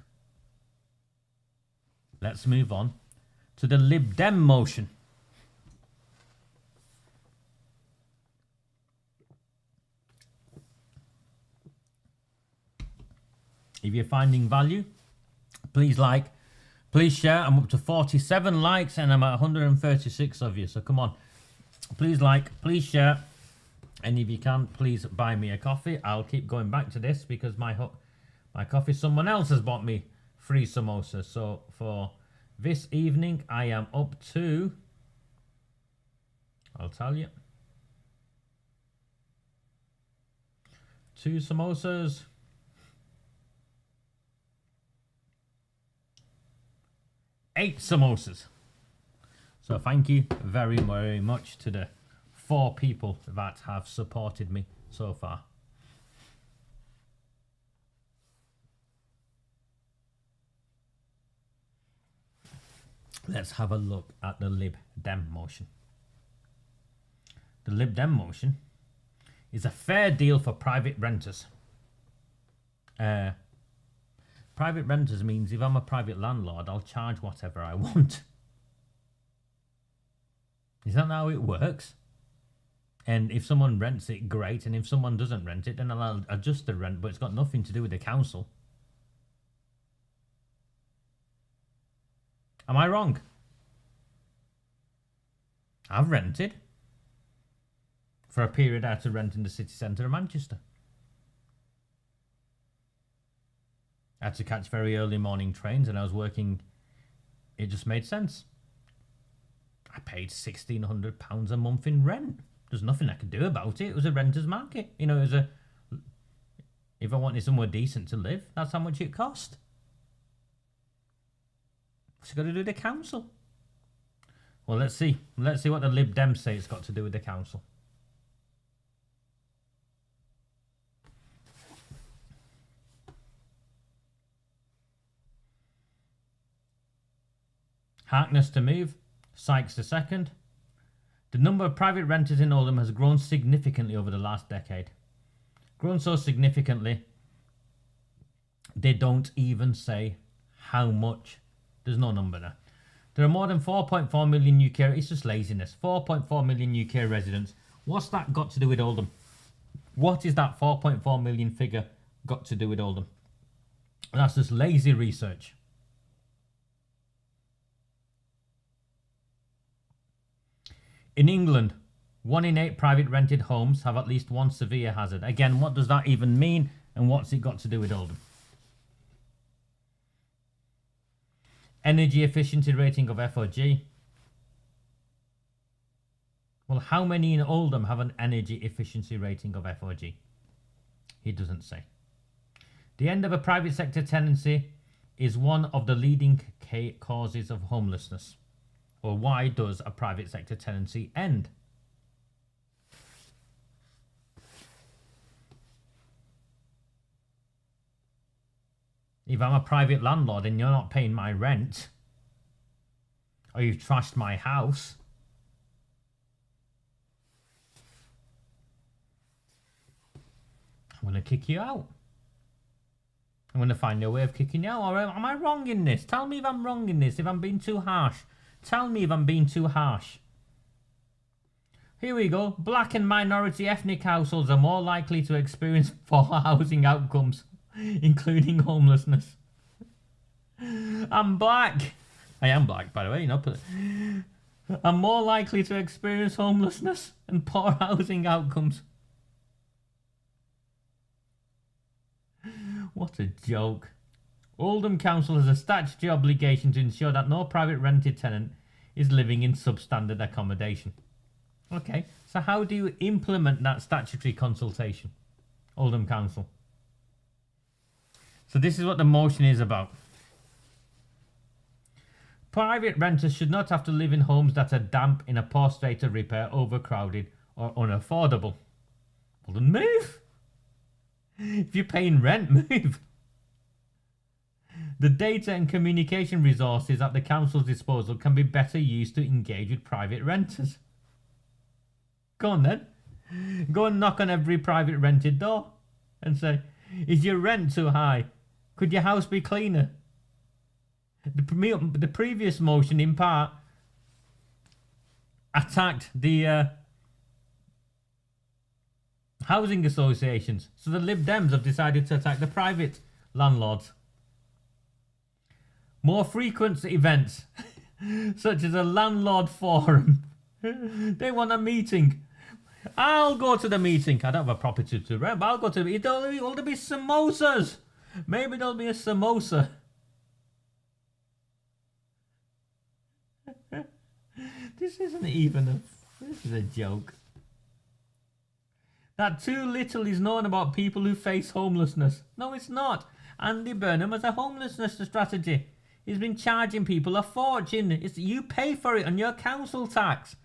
Let's move on to the Lib Dem motion. If you're finding value, please like, please share. I'm up to 47 likes and I'm at 136 of you. So come on, Please like, please share, and if you can, please buy me a coffee. I'll keep going back to this because my coffee, someone else has bought me free samosas. So for this evening, I am up to, I'll tell you, 2 samosas, 8 samosas. So thank you very, very much to the 4 people that have supported me so far. Let's have a look at the Lib Dem motion. The Lib Dem motion is a fair deal for private renters. Private renters means if I'm a private landlord, I'll charge whatever I want. Is that how it works? And if someone rents it, great. And if someone doesn't rent it, then I'll adjust the rent, but it's got nothing to do with the council. Am I wrong? I've rented. For a period I had to rent in the city centre of Manchester. I had to catch very early morning trains and I was working. It just made sense. I paid £1,600 a month in rent. There's nothing I could do about it. It was a renter's market. You know, it was if I wanted somewhere decent to live, that's how much it cost. What's it got to do with the council? Well, let's see. Let's see what the Lib Dems say it's got to do with the council. Harkness to move. Sykes the second. The number of private renters in Oldham has grown significantly over the last decade. Grown so significantly, they don't even say how much. There's no number there. There are more than 4.4 million UK, it's just laziness, 4.4 million UK residents. What's that got to do with Oldham? What is that 4.4 million figure got to do with Oldham? That's just lazy research. In England, 1 in 8 private rented homes have at least one severe hazard. Again, what does that even mean and what's it got to do with Oldham? Energy efficiency rating of FOG. Well, how many in Oldham have an energy efficiency rating of FOG? He doesn't say. The end of a private sector tenancy is one of the leading causes of homelessness. Or why does a private sector tenancy end? If I'm a private landlord and you're not paying my rent, or you've trashed my house, I'm going to kick you out. I'm going to find a way of kicking you out. Or am I wrong in this? Tell me if I'm wrong in this, if I'm being too harsh. Tell me if I'm being too harsh. Here we go. Black and minority ethnic households are more likely to experience poor housing outcomes, including homelessness. I'm black. I am black, by the way. You know, I'm more likely to experience homelessness and poor housing outcomes. What a joke. Oldham Council has a statutory obligation to ensure that no private rented tenant is living in substandard accommodation. Okay, so how do you implement that statutory consultation, Oldham Council? So this is what the motion is about. Private renters should not have to live in homes that are damp, in a poor state of repair, overcrowded or unaffordable. Well then move! If you're paying rent, move! The data and communication resources at the council's disposal can be better used to engage with private renters. Go on then. Go and knock on every private rented door and say, is your rent too high? Could your house be cleaner? The previous motion in part attacked the housing associations. So the Lib Dems have decided to attack the private landlords. More frequent events, such as a landlord forum They want a meeting. I'll go to the meeting. I don't have a property to rent, but I'll go to the meeting. Will there be samosas? Maybe there'll be a samosa. This isn't even a... This is a joke. That too little is known about people who face homelessness. No, it's not. Andy Burnham has a homelessness strategy. He's been charging people a fortune. You pay for it on your council tax.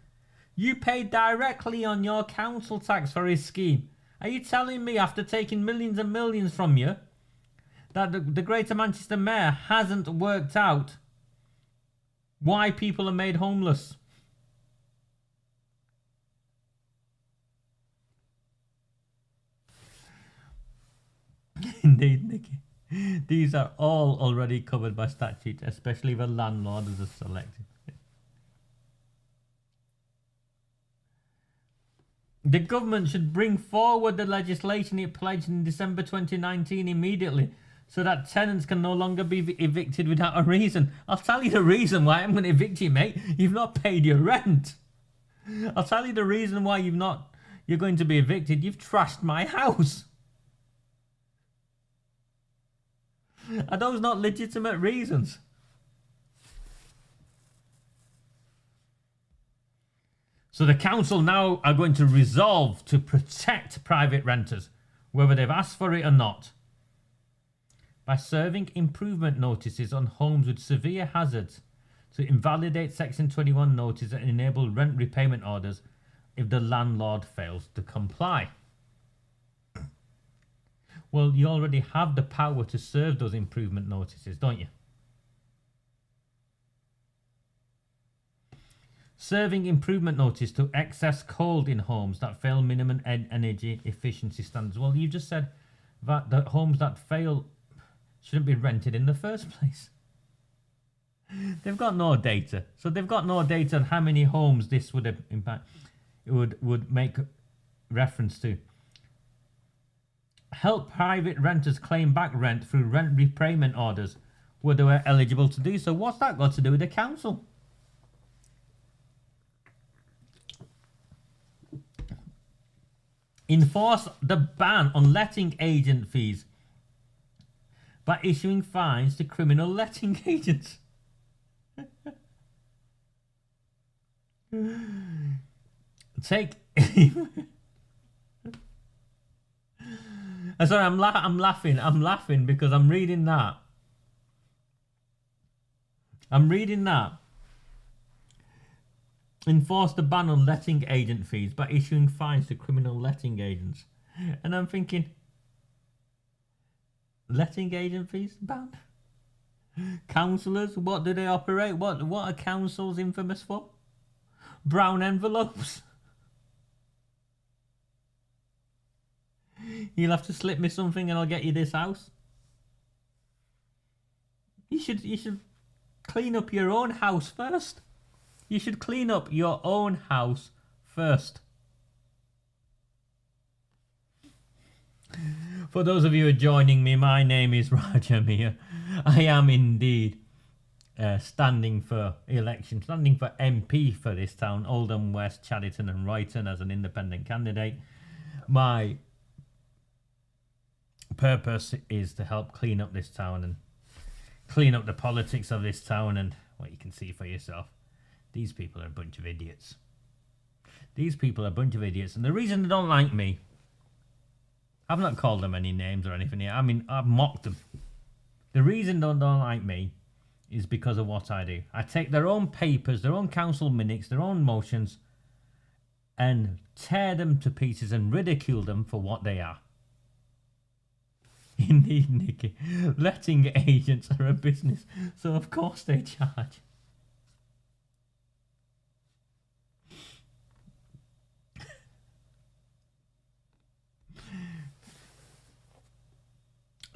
You pay directly on your council tax for his scheme. Are you telling me, after taking millions and millions from you, that the Greater Manchester Mayor hasn't worked out why people are made homeless? Indeed, Nicky. These are all already covered by statute, especially the landlord as a selective. The government should bring forward the legislation it pledged in December 2019 immediately, so that tenants can no longer be evicted without a reason. I'll tell you the reason why I'm going to evict you, mate. You've not paid your rent. I'll tell you the reason why you're going to be evicted. You've trashed my house. Are those not legitimate reasons? So the council now are going to resolve to protect private renters, whether they've asked for it or not, by serving improvement notices on homes with severe hazards to invalidate Section 21 notice and enable rent repayment orders if the landlord fails to comply. Well, you already have the power to serve those improvement notices, don't you? Serving improvement notice to excess cold in homes that fail minimum energy efficiency standards. Well, you just said that the homes that fail shouldn't be rented in the first place. They've got no data. So they've got no data on how many homes this would impact. It would make reference to. Help private renters claim back rent through rent repayment orders where they were eligible to do so. What's that got to do with the council? Enforce the ban on letting agent fees by issuing fines to criminal letting agents. Take... Sorry, I'm laughing because I'm reading that. Enforce the ban on letting agent fees by issuing fines to criminal letting agents. And I'm thinking, letting agent fees banned? Councillors, what do they operate? What are councils infamous for? Brown envelopes. You'll have to slip me something and I'll get you this house. You should clean up your own house first. You should clean up your own house first. For those of you who are joining me, my name is Raja Miah. I am indeed standing for election, standing for MP for this town, Oldham West, Chadderton and Royton, as an independent candidate. My purpose is to help clean up this town and clean up the politics of this town, and well, you can see for yourself. These people are a bunch of idiots. These people are a bunch of idiots. And the reason they don't like me, I've not called them any names or anything here. I mean, I've mocked them. The reason they don't like me is because of what I do. I take their own papers, their own council minutes, their own motions, and tear them to pieces and ridicule them for what they are. Indeed, Nicky. Letting agents are a business, so of course they charge.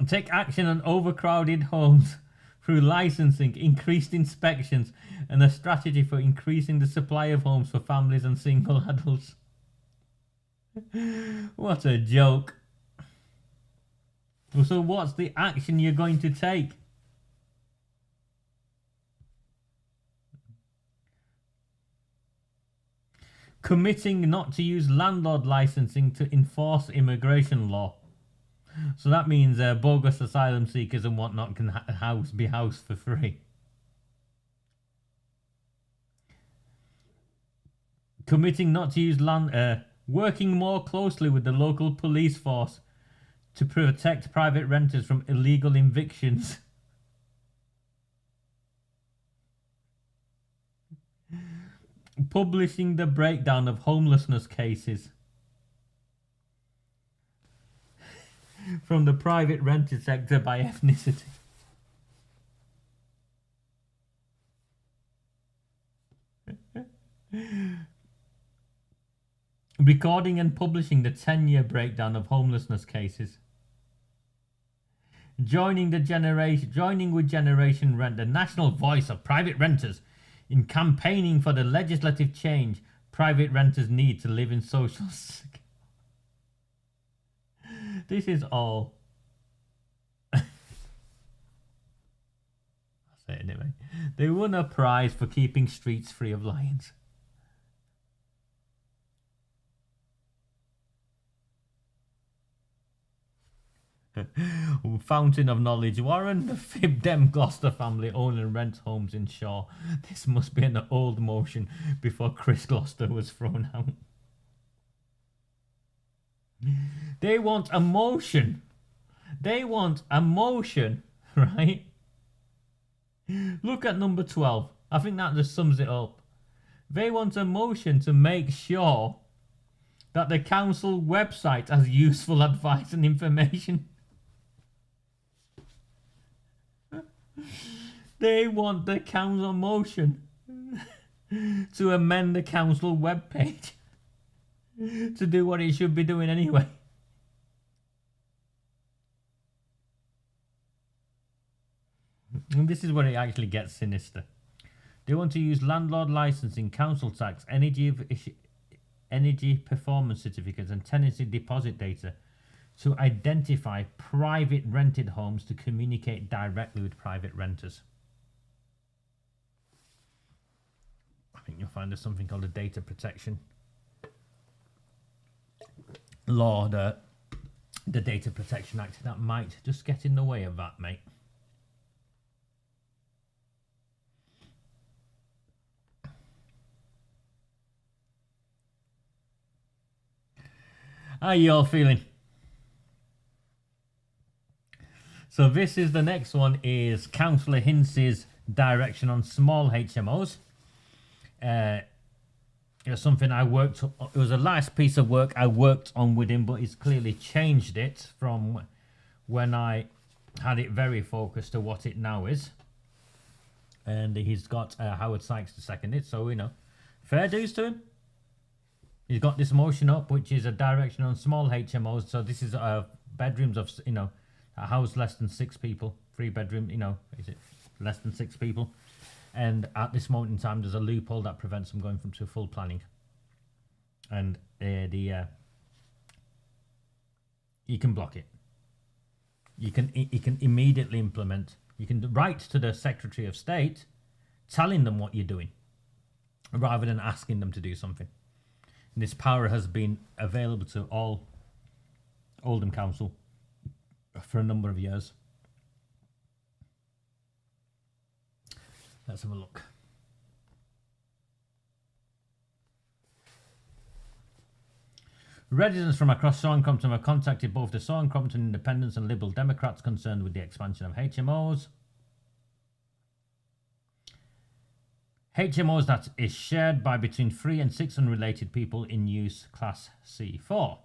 Take action on overcrowded homes through licensing, increased inspections, and a strategy for increasing the supply of homes for families and single adults. What a joke. So what's the action you're going to take? Committing not to use landlord licensing to enforce immigration law. So that means bogus asylum seekers and whatnot can be housed for free. Committing not to use working more closely with the local police force to protect private renters from illegal evictions. Publishing the breakdown of homelessness cases from the private rented sector by ethnicity. Recording and publishing the 10-year breakdown of homelessness cases. Joining with Generation Rent, the national voice of private renters, in campaigning for the legislative change private renters need to live in social security. This is all. I'll say it anyway. They won a prize for keeping streets free of lions. Fountain of knowledge. Warren, the Fib Dem Gloucester family own and rent homes in Shaw. This must be an old motion before Chris Gloucester was thrown out. They want a motion. They want a motion, right? Look at number 12. I think that just sums it up. They want a motion to make sure that the council website has useful advice and information. They want the council motion to amend the council webpage to do what it should be doing anyway. And this is where it actually gets sinister. They want to use landlord licensing, council tax, energy performance certificates and tenancy deposit data to identify private rented homes to communicate directly with private renters. I think you'll find there's something called a data protection law, the Data Protection Act, that might just get in the way of that, mate. How are you all feeling? So this is the next one, is Councillor Hince's direction on small HMOs. It was something I worked on. It was a last piece of work I worked on with him, but he's clearly changed it from when I had it very focused to what it now is. And he's got Howard Sykes to second it, so, you know, fair dues to him. He's got this motion up, which is a direction on small HMOs. So this is bedrooms of, you know, a house less than 6 people, 3 bedroom, you know, is it less than 6 people? And at this moment in time, there's a loophole that prevents them going to full planning. And you can block it. You can immediately implement. You can write to the Secretary of State, telling them what you're doing, rather than asking them to do something. And this power has been available to all Oldham Council for a number of years. Let's have a look. Residents from across Shaw and Crompton have contacted both the Shaw and Crompton Independents and Liberal Democrats concerned with the expansion of HMOs. HMOs that is shared by between 3 and 6 unrelated people in use class C4.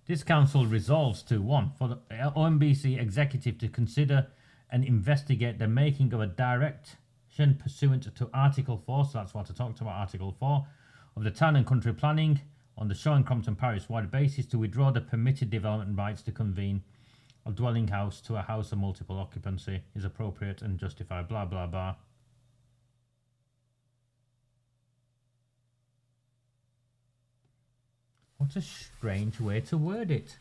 This council resolves to 1. For the OMBC executive to consider and investigate the making of a direction pursuant to Article 4, so that's what I talked about, Article 4, of the Town and Country Planning on the Shaw and Crompton parish-wide basis to withdraw the permitted development rights to convene a dwelling house to a house of multiple occupancy is appropriate and justified, blah, blah, blah. What a strange way to word it.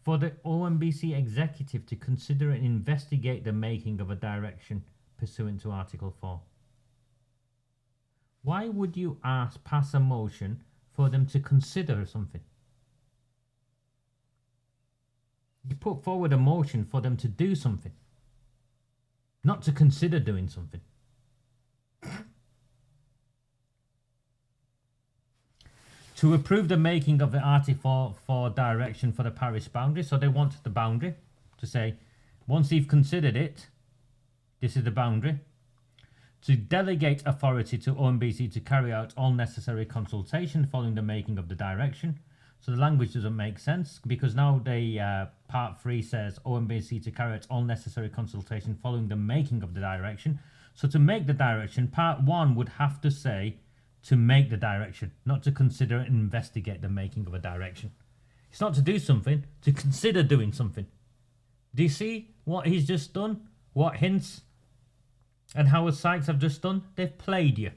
for the OMBC executive to consider and investigate the making of a direction pursuant to Article 4. Why would you pass a motion for them to consider something? You put forward a motion for them to do something, not to consider doing something. To approve the making of the Article 4 direction for the parish boundary. So they want the boundary to say, once you've considered it, this is the boundary. To delegate authority to OMBC to carry out all necessary consultation following the making of the direction. So the language doesn't make sense because now part 3 says OMBC to carry out all necessary consultation following the making of the direction. So to make the direction, part 1 would have to say to make the direction, not to consider and investigate the making of a direction. It's not to do something, to consider doing something. Do you see what he's just done? What Hints and Howard Sykes have just done? They've played you.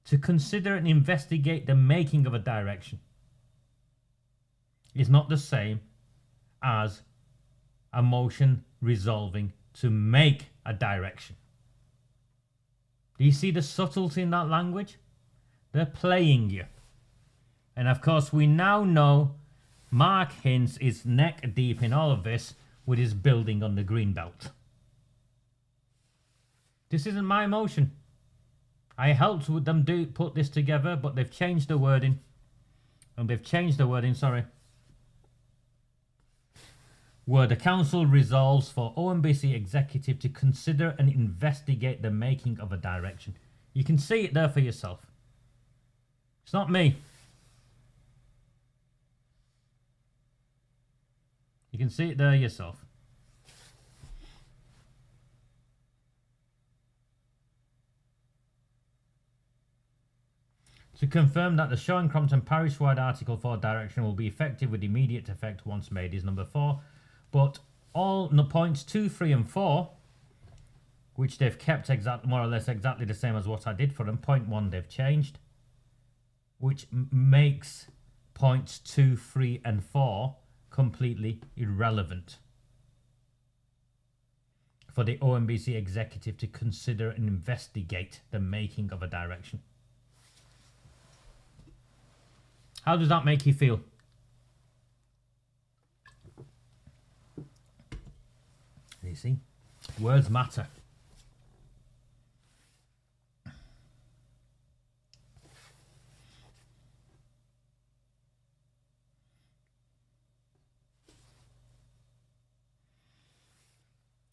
To consider and investigate the making of a direction is not the same as a motion resolving to make a direction. Do you see the subtlety in that language? They're playing you. And of course we now know Mark Hints is neck deep in all of this with his building on the green belt. This isn't my motion. I helped with them put this together, but they've changed the wording. Where the council resolves for OMBC executive to consider and investigate the making of a direction. You can see it there for yourself. It's not me. You can see it there yourself. To confirm that the Shaw Crompton parish-wide Article 4 direction will be effective with immediate effect once made is number 4. But all the points 2, 3 and 4, which they've kept more or less exactly the same as what I did for them. Point 1 they've changed, which makes points 2, 3 and 4 completely irrelevant for the OMBC executive to consider and investigate the making of a direction. How does that make you feel? You see, words matter.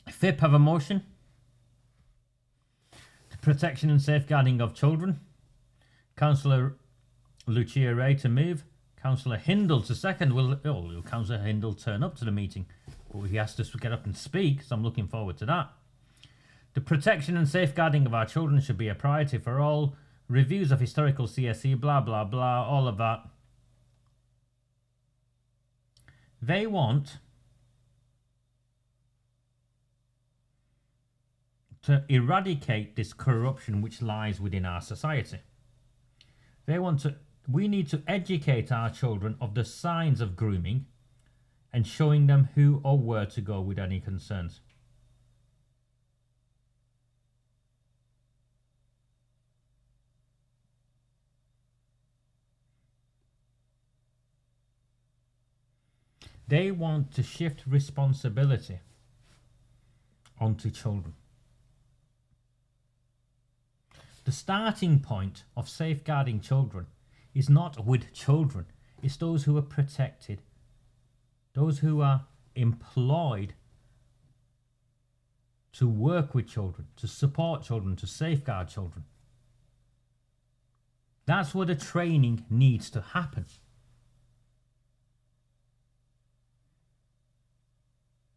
FIP have a motion. The protection and safeguarding of children. Councillor Lucia Ray to move. Councillor Hindle to second. Will Councillor Hindle turn up to the meeting? But he has to get up and speak, so I'm looking forward to that. The protection and safeguarding of our children should be a priority for all. Reviews of historical CSE, blah, blah, blah, all of that. They want to eradicate this corruption which lies within our society. We need to educate our children of the signs of grooming and showing them who or where to go with any concerns. They want to shift responsibility onto children. The starting point of safeguarding children is not with children. It's those who are protected, those who are employed to work with children, to support children, to safeguard children. That's where the training needs to happen.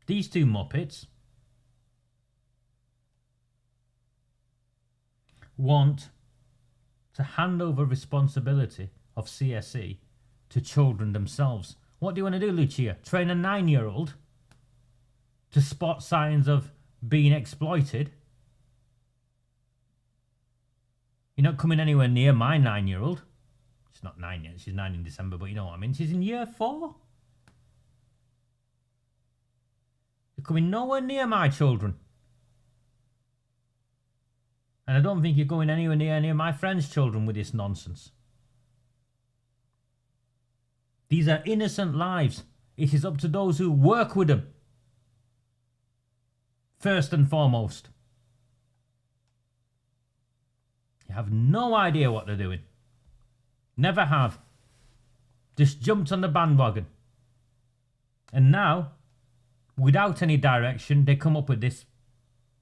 These two muppets want to hand over responsibility of CSE to children themselves. What do you want to do, Lucia? Train a 9-year-old to spot signs of being exploited? You're not coming anywhere near my 9-year-old. She's not 9 yet. She's 9 in December, but you know what I mean. She's in year 4. You're coming nowhere near my children. And I don't think you're going anywhere near any of my friends' children with this nonsense. These are innocent lives. It is up to those who work with them. First and foremost. You have no idea what they're doing. Never have. Just jumped on the bandwagon. And now, without any direction, they come up with this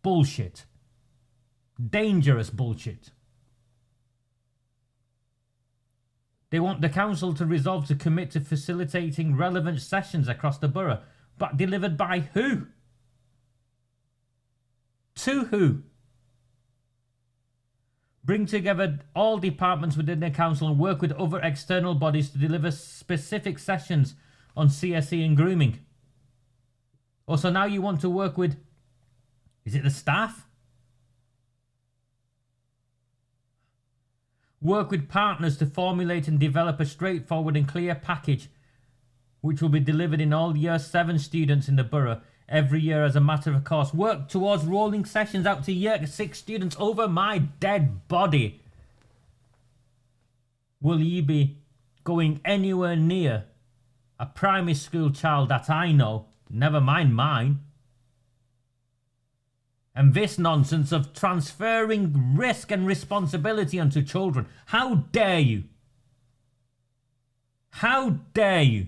bullshit. Dangerous bullshit. They want the council to resolve to commit to facilitating relevant sessions across the borough. But delivered by who? To who? Bring together all departments within the council and work with other external bodies to deliver specific sessions on CSE and grooming. Also, now you want to work with, is it the staff? Work with partners to formulate and develop a straightforward and clear package which will be delivered in all year 7 students in the borough every year as a matter of course. Work towards rolling sessions out to year 6 students over my dead body. Will ye be going anywhere near a primary school child that I know, never mind mine? And this nonsense of transferring risk and responsibility onto children. How dare you? How dare you?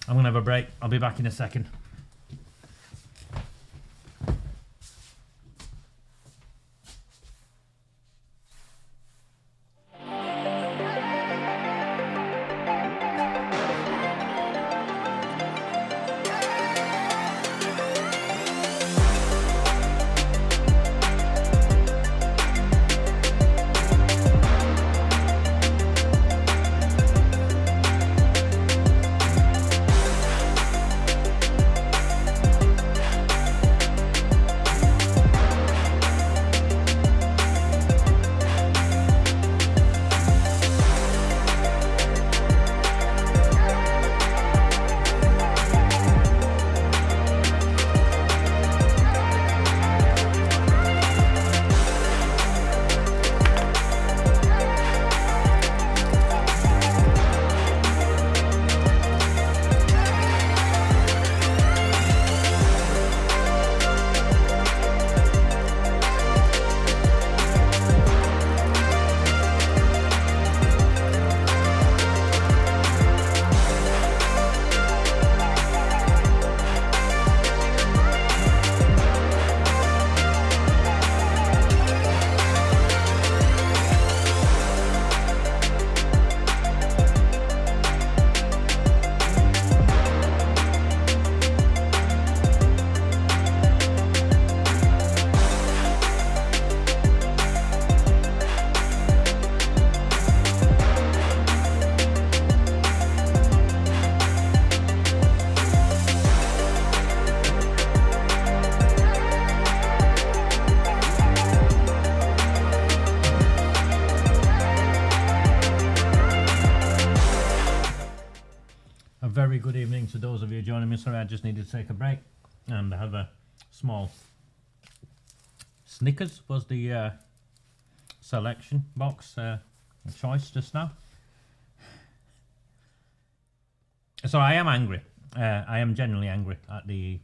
I'm going to have a break. I'll be back in a second. Very good evening to those of you joining me. Sorry, I just needed to take a break and have a small Snickers was the selection box choice just now. So I am angry. I am genuinely angry at the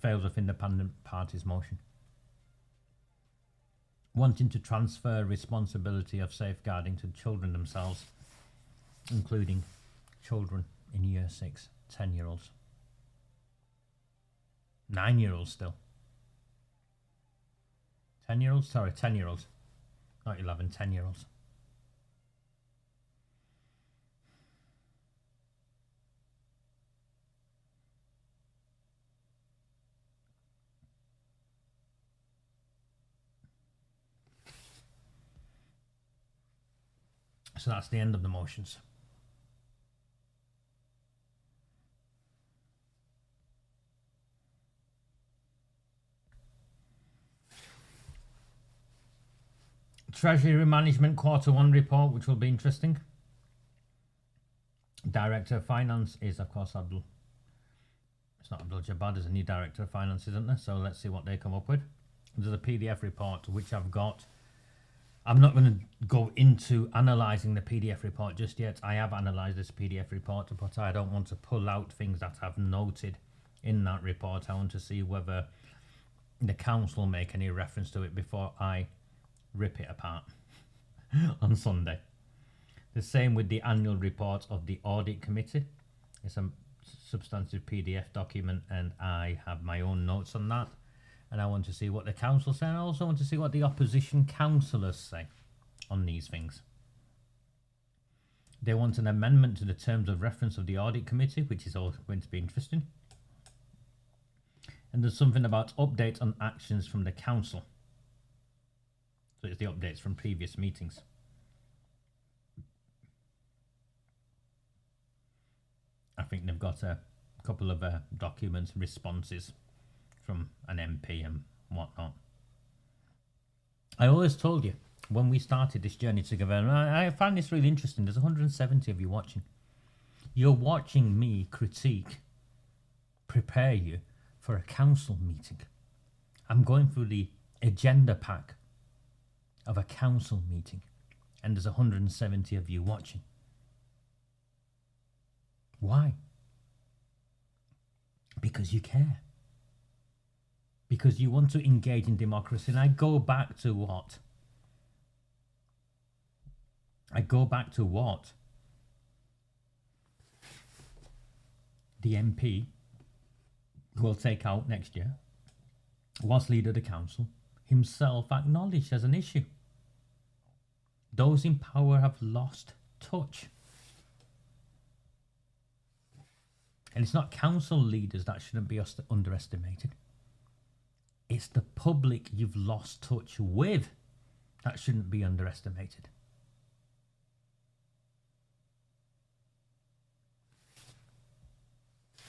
fails of independent parties motion. Wanting to transfer responsibility of safeguarding to children themselves, including children in year 6, 10-year-olds. 9-year-olds still. 10-year-olds? Sorry, 10-year-olds. Not 11, 10-year-olds. So that's the end of the motions. Treasury Management Quarter 1 report, which will be interesting. Director of Finance is, of course, Abdul. It's not Abdul Jabbar, there's a new Director of Finance, isn't there? So let's see what they come up with. There's a PDF report, which I've got. I'm not going to go into analysing the PDF report just yet. I have analysed this PDF report, but I don't want to pull out things that I've noted in that report. I want to see whether the council make any reference to it before I rip it apart on Sunday. The same with the annual report of the Audit Committee. It's a substantive PDF document, and I have my own notes on that. And I want to see what the council say, and I also want to see what the opposition councillors say on these things. They want an amendment to the terms of reference of the Audit Committee, which is also going to be interesting. And there's something about updates on actions from the council. So it's the updates from previous meetings. I think they've got a couple of documents, responses from an MP and whatnot. I always told you when we started this journey together, and I find this really interesting. There's 170 of you watching. You're watching me critique, prepare you for a council meeting. I'm going through the agenda pack of a council meeting, and there's 170 of you watching. Why? Because you care. Because you want to engage in democracy. And I go back to what? The MP who will take out next year was leader of the council himself acknowledged as an issue. Those in power have lost touch. And it's not council leaders that shouldn't be underestimated. It's the public you've lost touch with that shouldn't be underestimated.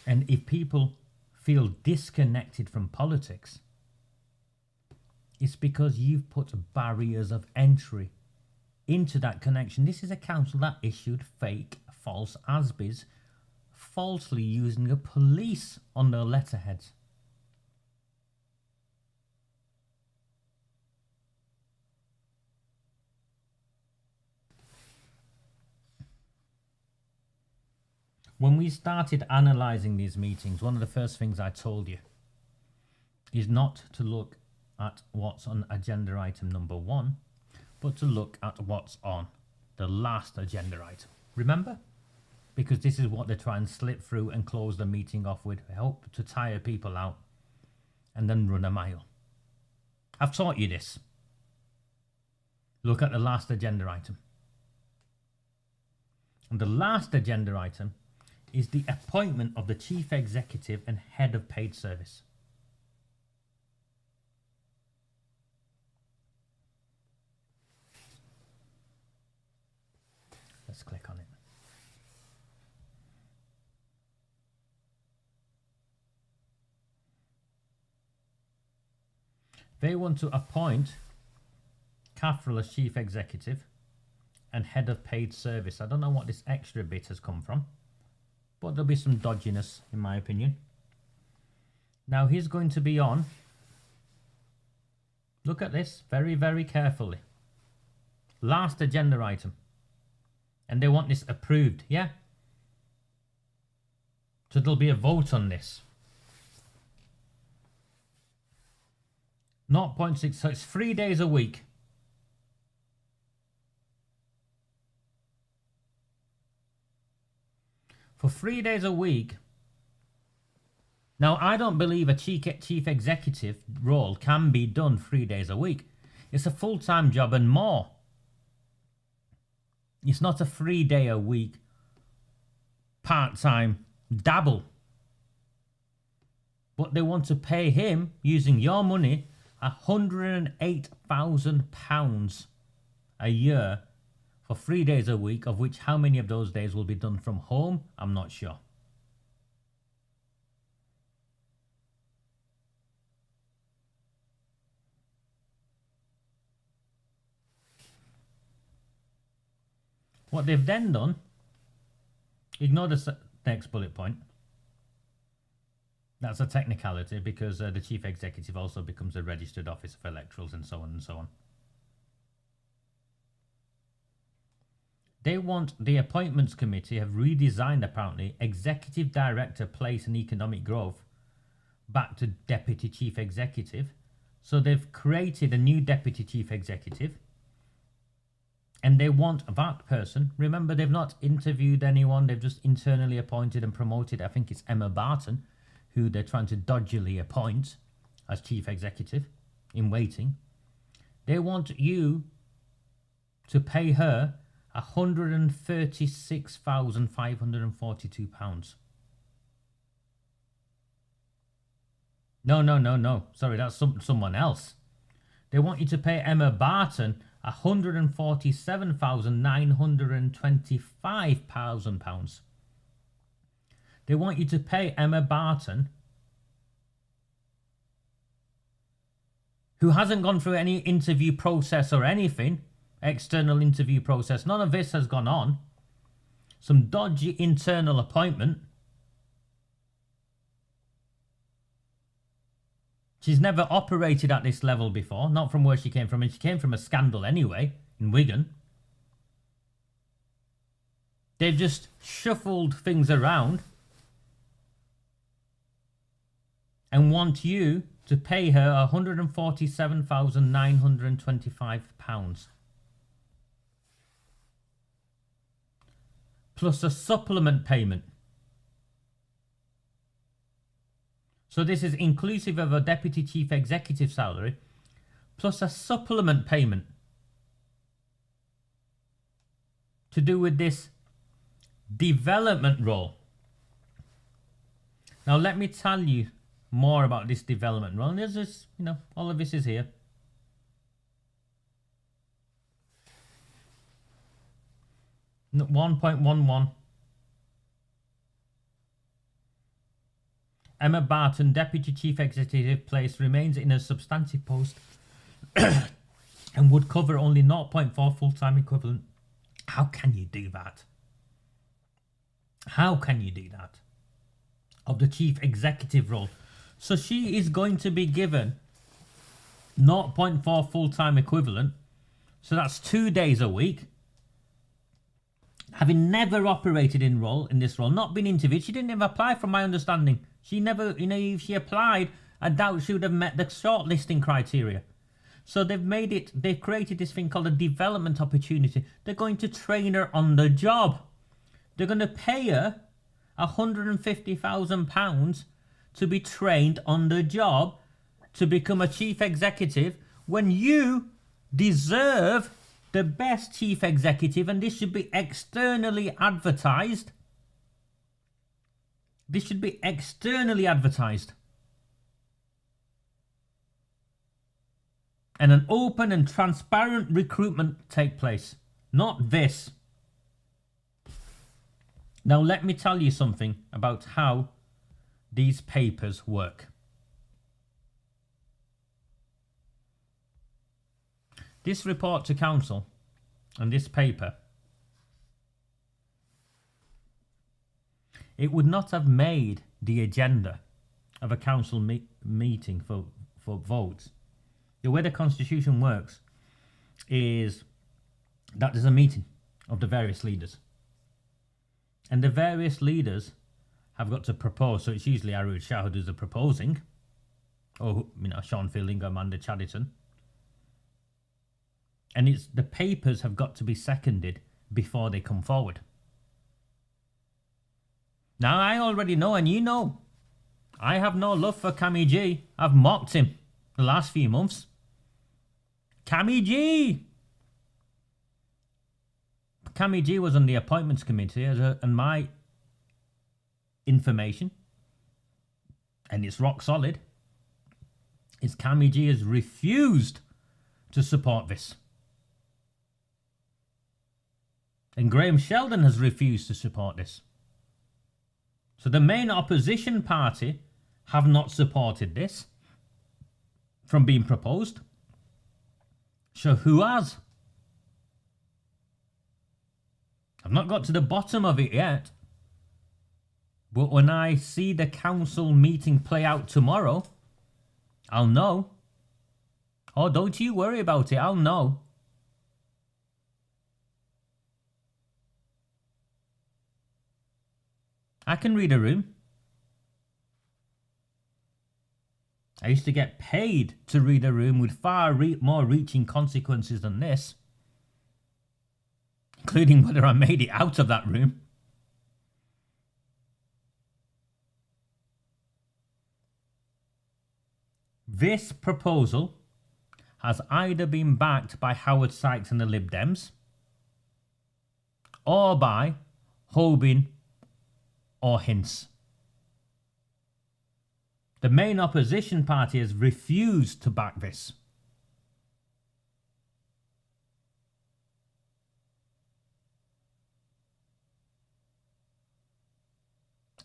And if people feel disconnected from politics, it's because you've put barriers of entry into that connection. This is a council that issued fake, false ASBIs, falsely using a police on their letterheads. When we started analysing these meetings, one of the first things I told you is not to look at what's on agenda item number 1, but to look at what's on the last agenda item. Remember? Because this is what they try and slip through and close the meeting off with. I hope to tire people out and then run a mile. I've taught you this. Look at the last agenda item. And the last agenda item is the appointment of the Chief Executive and Head of Paid Service. Let's click on it. They want to appoint Catherall as Chief Executive and Head of Paid Service. I don't know what this extra bit has come from, but there'll be some dodginess in my opinion. Now he's going to be on. Look at this very, very carefully. Last agenda item. And they want this approved, yeah? So there'll be a vote on this. 0.6, so it's 3 days a week. For 3 days a week. Now, I don't believe a chief executive role can be done 3 days a week. It's a full-time job and more. It's not a 3 day a week part-time dabble. But they want to pay him, using your money, £108,000 a year for 3 days a week, of which how many of those days will be done from home, I'm not sure. What they've then done, ignore the next bullet point. That's a technicality because the chief executive also becomes a registered officer for electorals and so on and so on. They want the appointments committee have redesigned apparently executive director, place and economic growth back to deputy chief executive. So they've created a new deputy chief executive and they want that person. Remember, they've not interviewed anyone. They've just internally appointed and promoted. I think it's Emma Barton, who they're trying to dodgily appoint as chief executive in waiting. They want you to pay her £136,542. No. Sorry, that's someone else. They want you to pay Emma Barton £147,925,000. They want you to pay Emma Barton, who hasn't gone through any interview process or anything, external interview process. None of this has gone on. Some dodgy internal appointment. She's never operated at this level before, not from where she came from, and she came from a scandal anyway, in Wigan. They've just shuffled things around and want you to pay her £147,925. Plus a supplement payment. So this is inclusive of a deputy chief executive salary, plus a supplement payment to do with this development role. Now let me tell you more about this development role. And there's this, all of this is here. No, 1.11. Emma Barton, Deputy Chief Executive place, remains in a substantive post and would cover only 0.4 full-time equivalent. How can you do that? How can you do that? Of the Chief Executive role. So she is going to be given 0.4 full-time equivalent. So that's 2 days a week. Having never operated in this role, not been interviewed. She didn't even apply from my understanding. She never, if she applied, I doubt she would have met the shortlisting criteria. So they've created this thing called a development opportunity. They're going to train her on the job. They're going to pay her £150,000 to be trained on the job to become a chief executive when you deserve the best chief executive, and this should be externally advertised. This should be externally advertised. And an open and transparent recruitment take place. Not this. Now let me tell you something about how these papers work. This report to council and this paper, it would not have made the agenda of a council meeting for votes. The way the constitution works is that there's a meeting of the various leaders. And the various leaders have got to propose. So it's usually Arud Shah who does the proposing. Or, Sean Fielding, Amanda Chadderton. And the papers have got to be seconded before they come forward. Now, I already know, and you know, I have no love for Cammy G. I've mocked him the last few months. Cammy G! Cammy G was on the appointments committee, and my information, and it's rock solid, is Cammy G has refused to support this. And Graham Sheldon has refused to support this. So the main opposition party have not supported this from being proposed. So who has? I've not got to the bottom of it yet. But when I see the council meeting play out tomorrow, I'll know. Oh, don't you worry about it, I'll know. I can read a room. I used to get paid to read a room with far more reaching consequences than this, including whether I made it out of that room. This proposal has either been backed by Howard Sykes and the Lib Dems, or by Hoban or Hince. The main opposition party has refused to back this.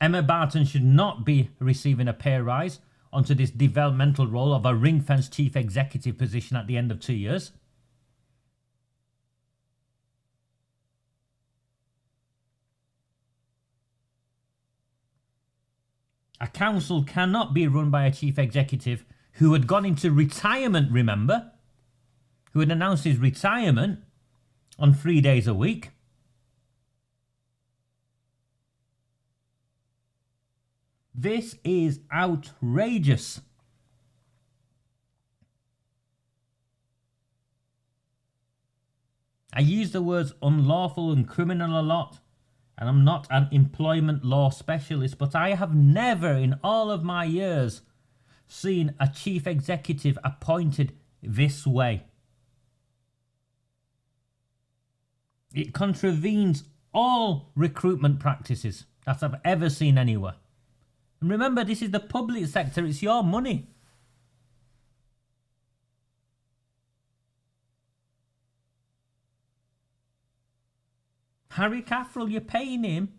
Emma Barton should not be receiving a pay rise onto this developmental role of a ring-fenced chief executive position at the end of 2 years. A council cannot be run by a chief executive who had gone into retirement, remember? Who had announced his retirement on 3 days a week. This is outrageous. I use the words unlawful and criminal a lot, and I'm not an employment law specialist, but I have never in all of my years seen a chief executive appointed this way. It contravenes all recruitment practices that I've ever seen anywhere. And remember, this is the public sector, it's your money. Harry Caffrell, you're paying him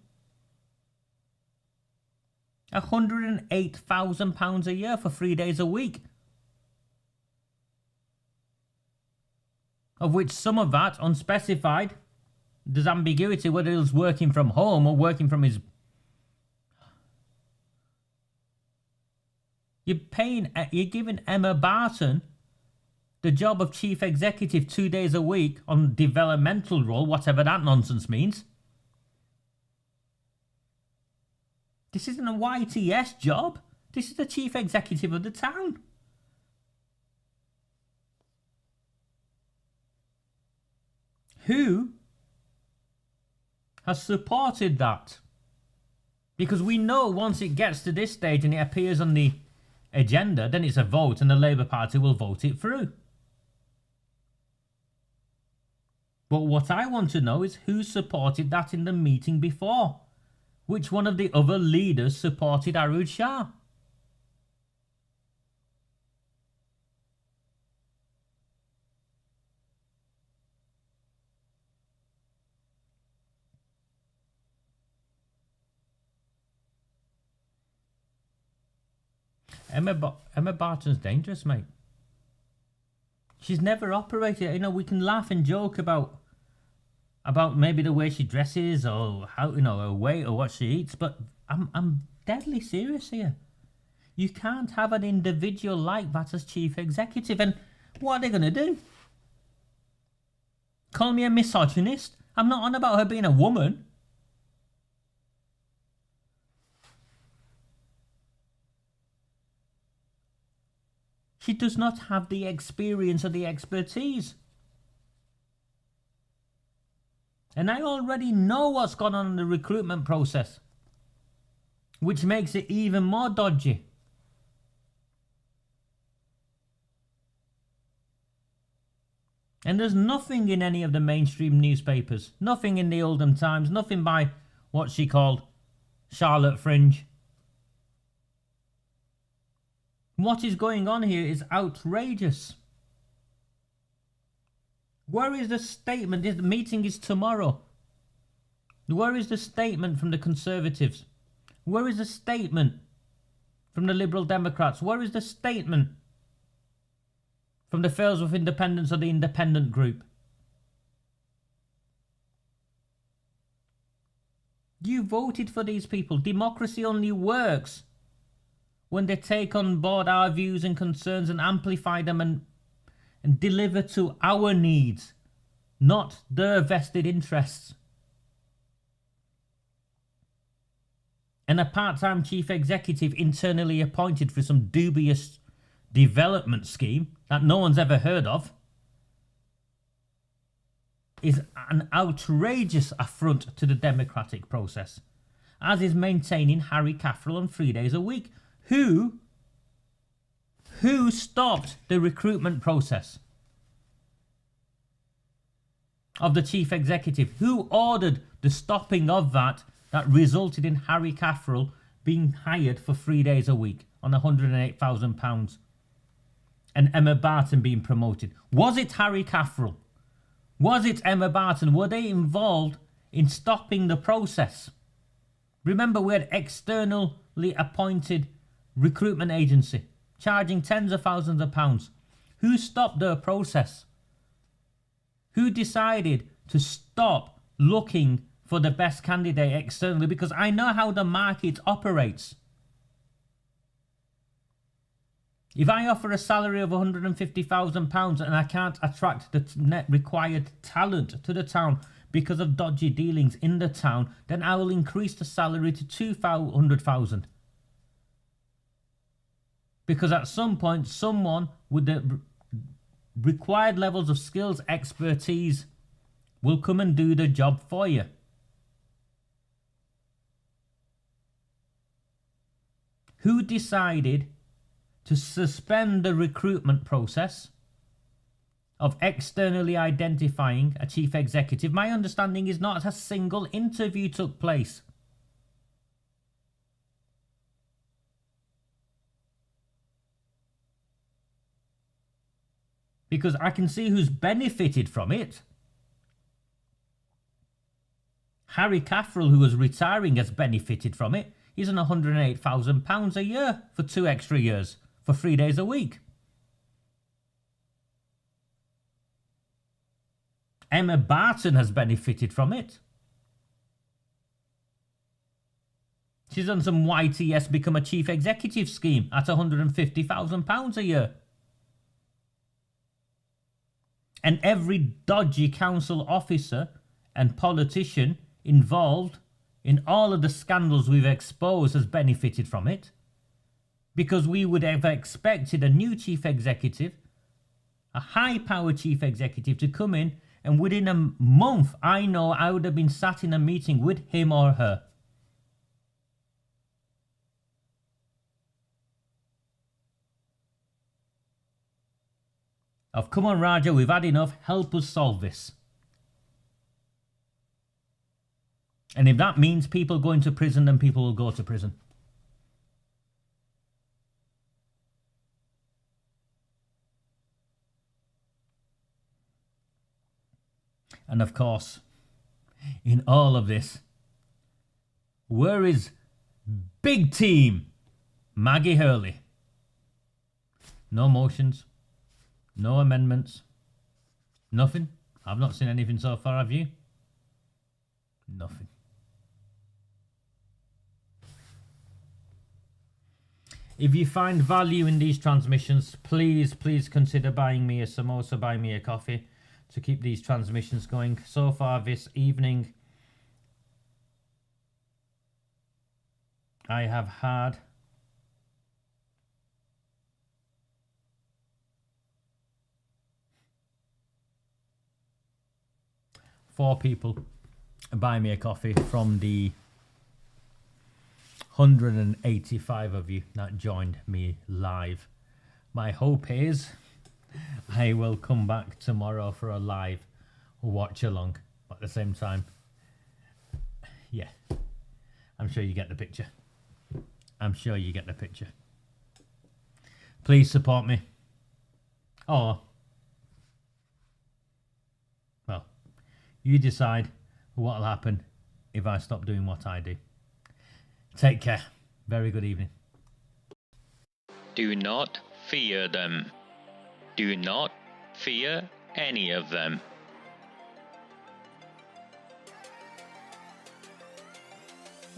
£108,000 a year for 3 days a week. Of which some of that, unspecified, there's ambiguity whether he's working from home or working from his... You're giving Emma Barton the job of chief executive 2 days a week on developmental role, whatever that nonsense means. This isn't a YTS job. This is the chief executive of the town. Who has supported that? Because we know once it gets to this stage and it appears on the agenda, then it's a vote and the Labour Party will vote it through. But what I want to know is who supported that in the meeting before. Which one of the other leaders supported Arud Shah? Emma Barton's dangerous, mate. She's never operated. You know, we can laugh and joke about maybe the way she dresses or how, you know, her weight or what she eats, but I'm deadly serious here. You can't have an individual like that as chief executive. And what are they going to do? Call me a misogynist? I'm not on about her being a woman. She does not have the experience or the expertise. And I already know what's gone on in the recruitment process, which makes it even more dodgy. And there's nothing in any of the mainstream newspapers, nothing in the Oldham Times, nothing by what she called Charlotte Fringe. What is going on here is outrageous. Where is the statement? The meeting is tomorrow. Where is the statement from the Conservatives? Where is the statement from the Liberal Democrats? Where is the statement from the Failsworth Independents or the Independent Group? You voted for these people. Democracy only works when they take on board our views and concerns and amplify them and deliver to our needs, not their vested interests. And a part-time chief executive internally appointed for some dubious development scheme that no one's ever heard of is an outrageous affront to the democratic process, as is maintaining Harry Caffrell on 3 days a week. Who stopped the recruitment process of the chief executive? Who ordered the stopping of that resulted in Harry Caffrell being hired for 3 days a week on £108,000 and Emma Barton being promoted? Was it Harry Caffrell? Was it Emma Barton? Were they involved in stopping the process? Remember, we had externally appointed recruitment agency charging tens of thousands of pounds. Who stopped the process? Who decided to stop looking for the best candidate externally? Because I know how the market operates. If I offer a salary of £150,000 and I can't attract the net required talent to the town because of dodgy dealings in the town, then I will increase the salary to £200,000. Because at some point, someone with the required levels of skills, expertise, will come and do the job for you. Who decided to suspend the recruitment process of externally identifying a chief executive? My understanding is not a single interview took place. Because I can see who's benefited from it. Harry Caffrell, who was retiring, has benefited from it. He's on £108,000 a year for 2 extra years, for 3 days a week. Emma Barton has benefited from it. She's done some YTS become a chief executive scheme at £150,000 a year. And every dodgy council officer and politician involved in all of the scandals we've exposed has benefited from it. Because we would have expected a new chief executive, a high-powered chief executive, to come in, and within a month, I know I would have been sat in a meeting with him or her. Of, come on, Raja, we've had enough, help us solve this. And if that means people going to prison, then people will go to prison. And of course, in all of this, where is big team Maggie Hurley? No motions, no amendments, nothing. I've not seen anything so far, have you? Nothing. If you find value in these transmissions, please consider buying me a samosa, buy me a coffee to keep these transmissions going. So far this evening, I have had 4 people buy me a coffee from the 185 of you that joined me live. My hope is I will come back tomorrow for a live watch along. But at the same time, yeah, I'm sure you get the picture. I'm sure you get the picture. Please support me. Or, well, you decide what will happen if I stop doing what I do. Take care. Very good evening. Do not fear them. Do not fear any of them.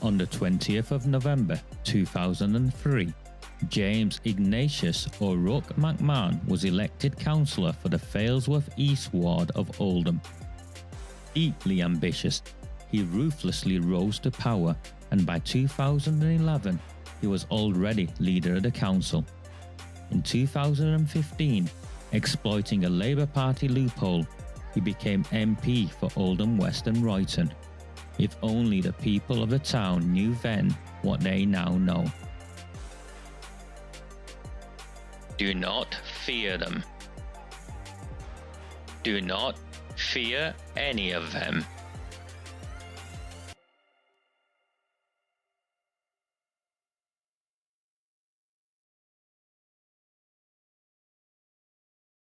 On the 20th of November 2003, James Ignatius O'Rourke McMahon was elected councillor for the Failsworth East Ward of Oldham. Deeply ambitious, he ruthlessly rose to power, and by 2011 he was already leader of the council. In 2015, exploiting a Labour Party loophole, he became MP for Oldham West and Royton. If only the people of the town knew then what they now know. Do not fear them. Do not fear any of them.